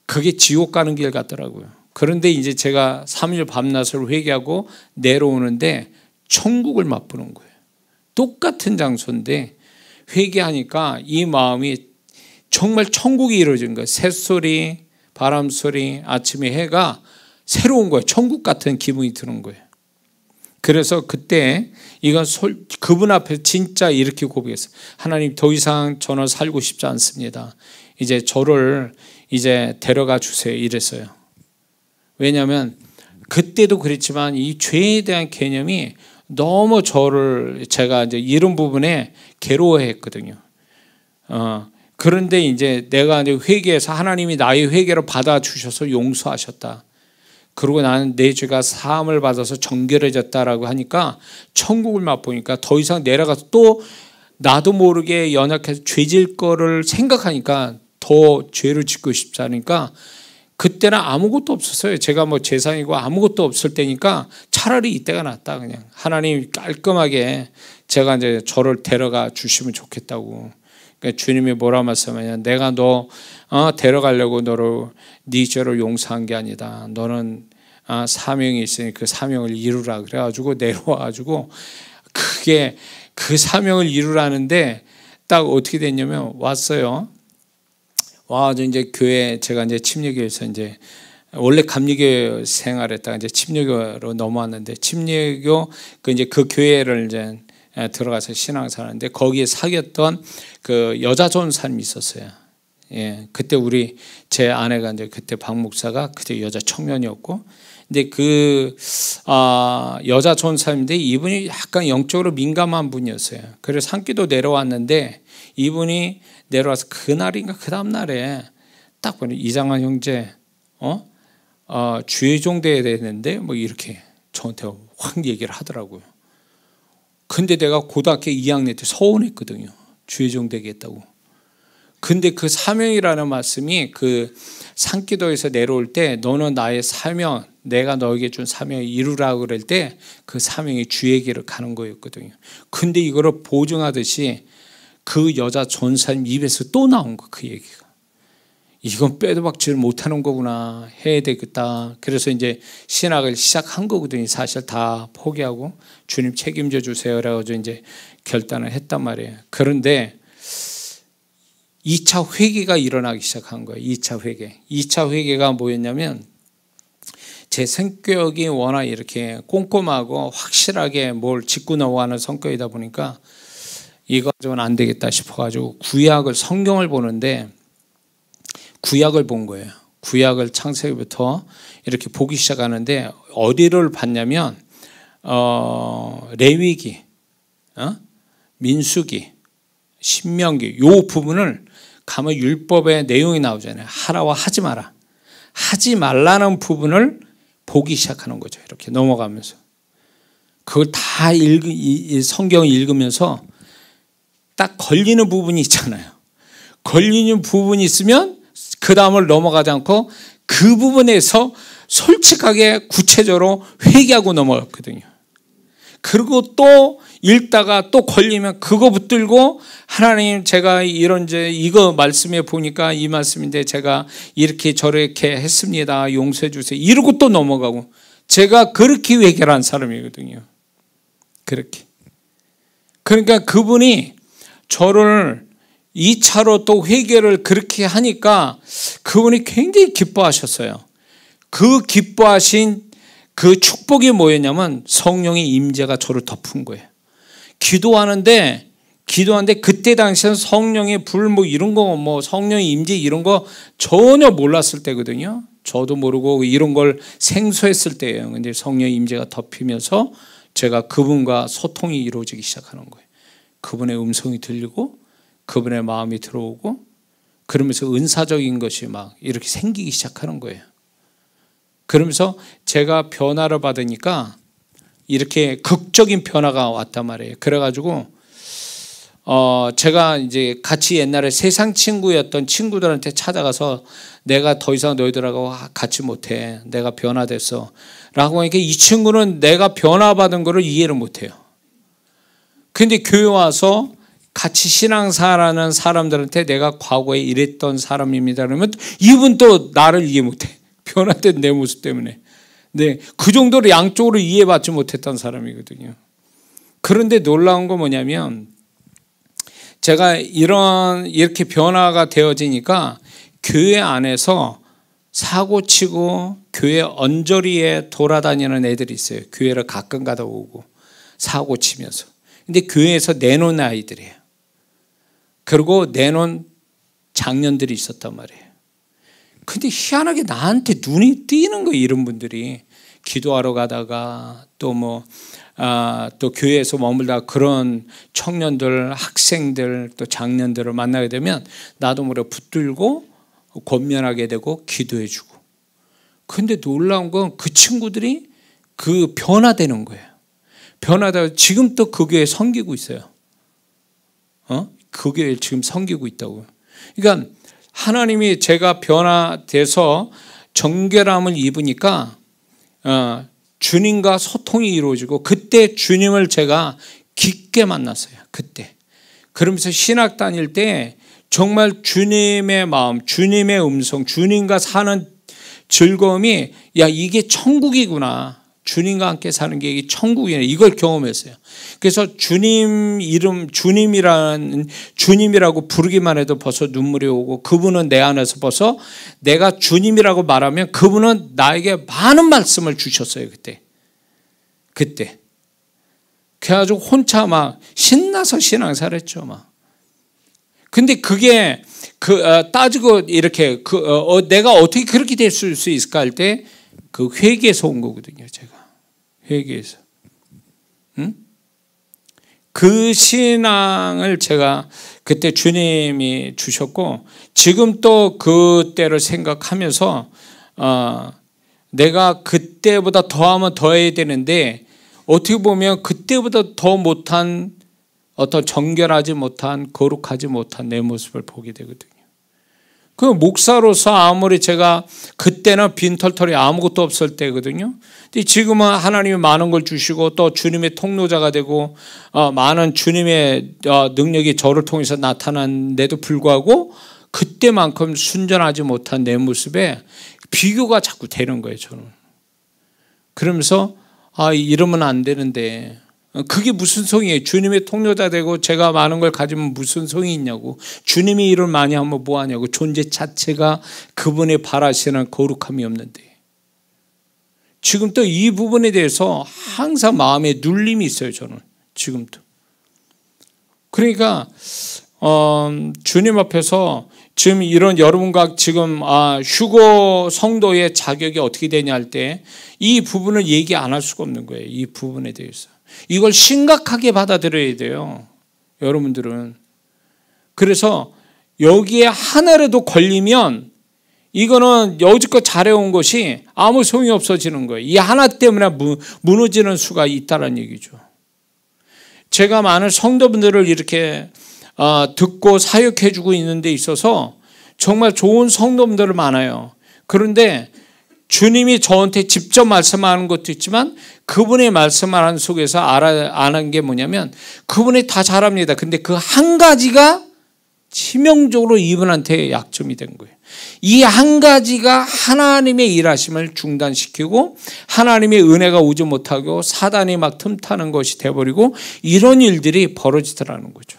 그게 지옥 가는 길 같더라고요. 그런데 이제 제가 3일 밤낮을 회개하고 내려오는데 천국을 맛보는 거예요. 똑같은 장소인데 회개하니까 이 마음이 정말 천국이 이루어진 거예요. 새소리, 바람소리, 아침에 해가 새로운 거예요. 천국 같은 기분이 드는 거예요. 그래서 그때 이건 그분 앞에 진짜 이렇게 고백했어요. 하나님 더 이상 저는 살고 싶지 않습니다. 이제 저를 이제 데려가 주세요. 이랬어요. 왜냐하면 그때도 그랬지만 이 죄에 대한 개념이 너무 제가 이제 이런 부분에 괴로워했거든요. 그런데 이제 내가 이제 회개해서 하나님이 나의 회개를 받아주셔서 용서하셨다. 그리고 나는 내 죄가 사함을 받아서 정결해졌다라고 하니까 천국을 맛보니까 더 이상 내려가서 또 나도 모르게 연약해서 죄질 거를 생각하니까 더 죄를 짓고 싶지 않으니까 그때는 아무것도 없었어요. 제가 뭐 재산이고 아무것도 없을 때니까 차라리 이때가 낫다. 그냥 하나님 깔끔하게 제가 이제 저를 데려가 주시면 좋겠다고. 그러니까 주님이 뭐라 말씀하냐? 내가 너 데려가려고 너를 네 죄를 용서한 게 아니다. 너는 사명이 있으니 그 사명을 이루라. 그래가지고 내려와가지고 그게 그 사명을 이루라는데 딱 어떻게 됐냐면 왔어요. 와서 이제 교회 제가 이제 침례교에서 이제 원래 감리교 생활했다가 이제 침례교로 넘어왔는데 침례교 이제 그 교회를 이제 들어가서 신앙생활하는데 거기에 사귀었던 그 여자 전사님이 있었어요. 예, 그때 제 아내가 이제 그때 박 목사가 그때 여자 청년이었고, 근데 그 여자 전사님인데 이분이 약간 영적으로 민감한 분이었어요. 그래서 산기도 내려왔는데 이분이 내려와서 그날인가 그 다음 날에 딱 보니 이장한 형제, 주의종 돼야 되는데 뭐 이렇게 저한테 확 얘기를 하더라고요. 근데 내가 고등학교 2학년 때 서운했거든요. 주의종 되겠다고. 근데 그 사명이라는 말씀이 그 산기도에서 내려올 때 너는 나의 사명, 내가 너에게 준 사명을 이루라 그럴 때 그 사명이 주에게로 가는 거였거든요. 근데 이거를 보증하듯이 그 여자 전사님 입에서 또 나온 거, 그 얘기가. 이건 빼도 박지를 못하는 거구나, 해야 되겠다. 그래서 이제 신학을 시작한 거거든요. 사실 다 포기하고 주님 책임져 주세요라고 이제 결단을 했단 말이에요. 그런데 2차 회개가 일어나기 시작한 거예요. 2차 회개. 2차 회개가 뭐였냐면, 제 성격이 워낙 이렇게 꼼꼼하고 확실하게 뭘 짚고 넘어가는 성격이다 보니까 이거 좀 안 되겠다 싶어가지고 구약을, 성경을 보는데 구약을 본 거예요. 구약을 창세기부터 이렇게 보기 시작하는데 어디를 봤냐면 레위기, 민수기, 신명기, 요 부분을 가면 율법의 내용이 나오잖아요. 하라와 하지 마라. 하지 말라는 부분을 보기 시작하는 거죠. 이렇게 넘어가면서. 그걸 다 성경을 읽으면서 딱 걸리는 부분이 있잖아요. 걸리는 부분이 있으면 그 다음을 넘어가지 않고 그 부분에서 솔직하게 구체적으로 회개하고 넘어갔거든요. 그리고 또 읽다가 또 걸리면 그거 붙들고, 하나님 제가 이거 말씀에 보니까 이 말씀인데 제가 이렇게 저렇게 했습니다, 용서해 주세요, 이러고 또 넘어가고. 제가 그렇게 회개를 한 사람이거든요. 그렇게. 그러니까 그분이 저를 2차로 또 회개를 그렇게 하니까 그분이 굉장히 기뻐하셨어요. 그 기뻐하신 그 축복이 뭐였냐면 성령의 임재가 저를 덮은 거예요. 기도하는데 그때 당시에는 성령의 불 뭐 이런 거, 뭐 성령의 임재 이런 거 전혀 몰랐을 때거든요. 저도 모르고 이런 걸 생소했을 때예요. 근데 성령의 임재가 덮이면서 제가 그분과 소통이 이루어지기 시작하는 거예요. 그분의 음성이 들리고 그분의 마음이 들어오고, 그러면서 은사적인 것이 막 이렇게 생기기 시작하는 거예요. 그러면서 제가 변화를 받으니까 이렇게 극적인 변화가 왔단 말이에요. 그래가지고 제가 이제 같이 옛날에 세상 친구였던 친구들한테 찾아가서 내가 더 이상 너희들하고 같이 못해, 내가 변화됐어 라고 하니까 이 친구는 내가 변화받은 거를 이해를 못해요. 근데 교회 와서 같이 신앙사라는 사람들한테 내가 과거에 이랬던 사람입니다 그러면 이분 또 나를 이해 못해. 변화된 내 모습 때문에. 네, 그 정도로 양쪽으로 이해받지 못했던 사람이거든요. 그런데 놀라운 건 뭐냐면, 제가 이렇게 변화가 되어지니까 교회 안에서 사고치고 교회 언저리에 돌아다니는 애들이 있어요. 교회를 가끔 가다 오고 사고치면서. 근데 교회에서 내놓은 아이들이에요. 그리고 내놓은 장년들이 있었단 말이에요. 근데 희한하게 나한테 눈이 띄는 거예요. 이런 분들이 기도하러 가다가 또 교회에서 머물다가 그런 청년들, 학생들, 또 장년들을 만나게 되면 나도 모르게 붙들고 권면하게 되고 기도해 주고. 근데 놀라운 건 그 친구들이 그 변화되는 거예요. 변화되고 지금 또 그 교회에 섬기고 있어요. 그 교회에 지금 섬기고 있다고요. 그러니까 하나님이 제가 변화돼서 정결함을 입으니까 주님과 소통이 이루어지고, 그때 주님을 제가 깊게 만났어요. 그때. 그러면서 신학 다닐 때 정말 주님의 마음, 주님의 음성, 주님과 사는 즐거움이, 야, 이게 천국이구나. 주님과 함께 사는 게 이게 천국이네. 이걸 경험했어요. 그래서 주님 이름, 주님이라고 부르기만 해도 벌써 눈물이 오고, 그분은 내 안에서 벌써 내가 주님이라고 말하면 그분은 나에게 많은 말씀을 주셨어요. 그때. 그래가지고 혼자 막 신나서 신앙생활 했죠. 막. 근데 그게 따지고 이렇게 내가 어떻게 그렇게 될 수 있을까 할 때 그 회개에서 온 거거든요. 제가 회개에서. 그 신앙을 제가 그때 주님이 주셨고, 지금 또 그때를 생각하면서 내가 그때보다 더하면 더해야 되는데, 어떻게 보면 그때보다 더 못한, 어떤 정결하지 못한, 거룩하지 못한 내 모습을 보게 되거든요. 그 목사로서 아무리 제가 그때는 빈털털이 아무것도 없을 때거든요. 근데 지금은 하나님이 많은 걸 주시고 또 주님의 통로자가 되고 많은 주님의 능력이 저를 통해서 나타났는데도 불구하고 그때만큼 순전하지 못한 내 모습에 비교가 자꾸 되는 거예요, 저는. 그러면서 이러면 안 되는데 그게 무슨 성이에요? 주님의 통로자 되고 제가 많은 걸 가지면 무슨 성이 있냐고. 주님이 일을 많이 하면 뭐하냐고. 존재 자체가 그분의 바라시는 거룩함이 없는데. 지금 또 이 부분에 대해서 항상 마음에 눌림이 있어요, 저는. 지금도. 그러니까 주님 앞에서 지금 이런 여러분과 지금 휴거 성도의 자격이 어떻게 되냐 할 때 이 부분을 얘기 안 할 수가 없는 거예요. 이 부분에 대해서. 이걸 심각하게 받아들여야 돼요. 여러분들은. 그래서 여기에 하나라도 걸리면 이거는 여지껏 잘해온 것이 아무 소용이 없어지는 거예요. 이 하나 때문에 무너지는 수가 있다는 얘기죠. 제가 많은 성도분들을 이렇게 듣고 사역해주고 있는 데 있어서 정말 좋은 성도분들을 많아요. 그런데 주님이 저한테 직접 말씀하는 것도 있지만 그분의 말씀하는 속에서 아는 게 뭐냐면 그분이 다 잘합니다. 근데 그 한 가지가 치명적으로 이분한테 약점이 된 거예요. 이 한 가지가 하나님의 일하심을 중단시키고 하나님의 은혜가 오지 못하고 사단이 막 틈타는 것이 돼버리고 이런 일들이 벌어지더라는 거죠.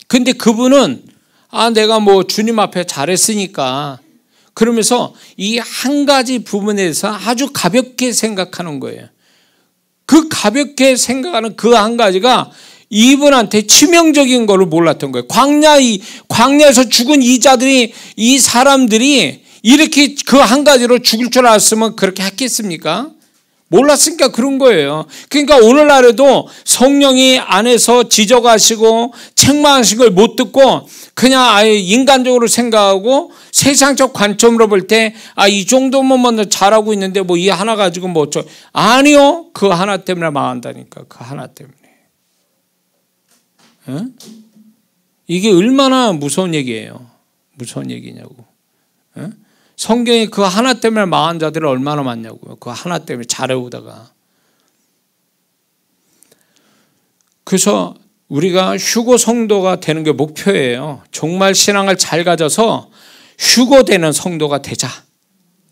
근데 그분은 내가 뭐 주님 앞에 잘했으니까 그러면서 이 한 가지 부분에 대해서 아주 가볍게 생각하는 거예요. 그 가볍게 생각하는 그 한 가지가 이분한테 치명적인 거를 몰랐던 거예요. 광야에서 죽은 이 사람들이 이렇게 그 한 가지로 죽을 줄 알았으면 그렇게 했겠습니까? 몰랐으니까 그런 거예요. 그러니까 오늘날에도 성령이 안에서 지적하시고 책망하신 걸 못 듣고 그냥 아예 인간적으로 생각하고 세상적 관점으로 볼 때 이 정도면 뭐 잘하고 있는데 뭐 이 하나 가지고 뭐 어쩌. 아니요. 그 하나 때문에 망한다니까. 그 하나 때문에. 에? 이게 얼마나 무서운 얘기예요. 무서운 얘기냐고. 에? 성경에 그 하나 때문에 망한 자들이 얼마나 많냐고요. 그 하나 때문에 잘해오다가. 그래서 우리가 휴거 성도가 되는 게 목표예요. 정말 신앙을 잘 가져서 휴거되는 성도가 되자.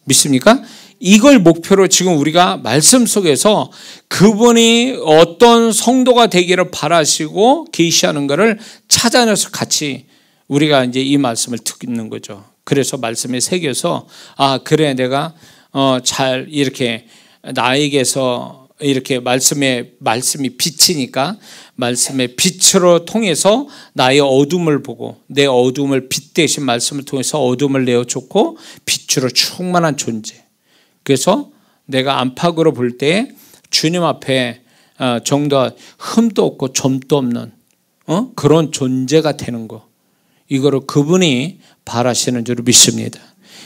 믿습니까? 이걸 목표로 지금 우리가 말씀 속에서 그분이 어떤 성도가 되기를 바라시고 계시하는 것을 찾아내서 같이 우리가 이제 이 말씀을 듣는 거죠. 그래서 말씀에 새겨서 그래 내가 잘 이렇게 나에게서 이렇게 말씀이 빛이니까 말씀의 빛으로 통해서 나의 어둠을 보고 내 어둠을 빛 대신 말씀을 통해서 어둠을 내어줬고 빛으로 충만한 존재. 그래서 내가 안팎으로 볼 때 주님 앞에 정도 흠도 없고 점도 없는 그런 존재가 되는 거. 이거를 그분이 바라시는 줄 믿습니다.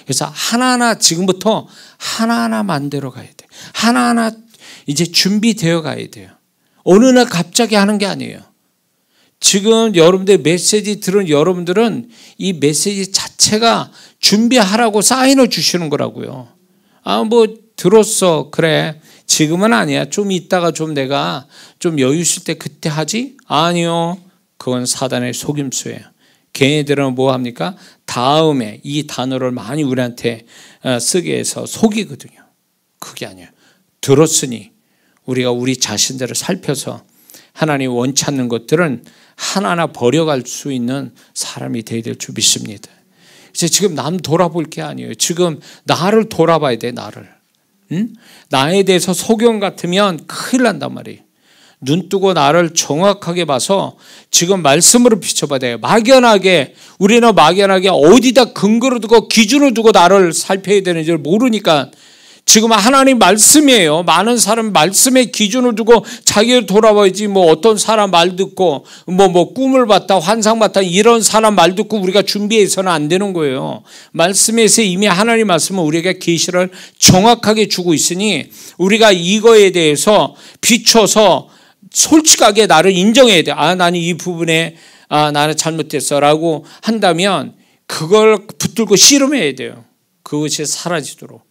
그래서 하나하나 지금부터 하나하나 만들어 가야 돼. 하나하나 이제 준비되어 가야 돼요. 어느 날 갑자기 하는 게 아니에요. 지금 여러분들 메시지 들은 여러분들은 이 메시지 자체가 준비하라고 사인을 주시는 거라고요. 뭐 들었어. 그래. 지금은 아니야. 좀 있다가 좀 내가 좀 여유 있을 때 그때 하지? 아니요. 그건 사단의 속임수예요. 걔네들은 뭐 합니까? 다음에 이 단어를 많이 우리한테 쓰게 해서 속이거든요. 그게 아니에요. 들었으니 우리가 우리 자신들을 살펴서 하나님 원치 않는 것들은 하나하나 버려갈 수 있는 사람이 되어야 될 줄 믿습니다. 이제 지금 남 돌아볼 게 아니에요. 지금 나를 돌아봐야 돼. 나를. 나에 대해서 소경 같으면 큰일 난단 말이에요. 눈 뜨고 나를 정확하게 봐서 지금 말씀으로 비춰봐야 돼요. 우리는 막연하게 어디다 근거를 두고 기준을 두고 나를 살펴야 되는지 모르니까 지금 하나님 말씀이에요. 많은 사람 말씀에 기준을 두고 자기를 돌아봐야지 뭐 어떤 사람 말 듣고 뭐 꿈을 봤다 환상 봤다 이런 사람 말 듣고 우리가 준비해서는 안 되는 거예요. 말씀에서 이미 하나님 말씀은 우리에게 계시를 정확하게 주고 있으니 우리가 이거에 대해서 비춰서 솔직하게 나를 인정해야 돼. 나는 이 부분에 나는 잘못했어라고 한다면 그걸 붙들고 씨름해야 돼요. 그것이 사라지도록.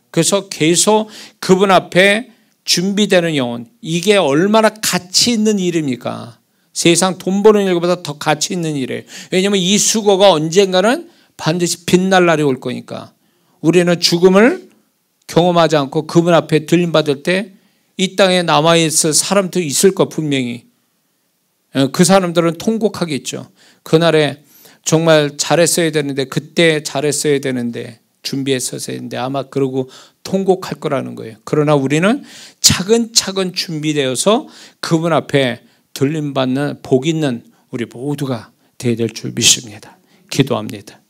그래서 계속 그분 앞에 준비되는 영혼, 이게 얼마나 가치 있는 일입니까? 세상 돈 버는 일보다 더 가치 있는 일이에요. 왜냐하면 이 수고가 언젠가는 반드시 빛날 날이 올 거니까. 우리는 죽음을 경험하지 않고 그분 앞에 들림받을 때 이 땅에 남아있을 사람도 있을 거 분명히. 그 사람들은 통곡하겠죠. 그날에 정말 잘했어야 되는데, 그때 잘했어야 되는데, 준비했었어야 했는데 아마 그러고 통곡할 거라는 거예요. 그러나 우리는 차근차근 준비되어서 그분 앞에 들림받는 복 있는 우리 모두가 되어야 될 줄 믿습니다. 기도합니다.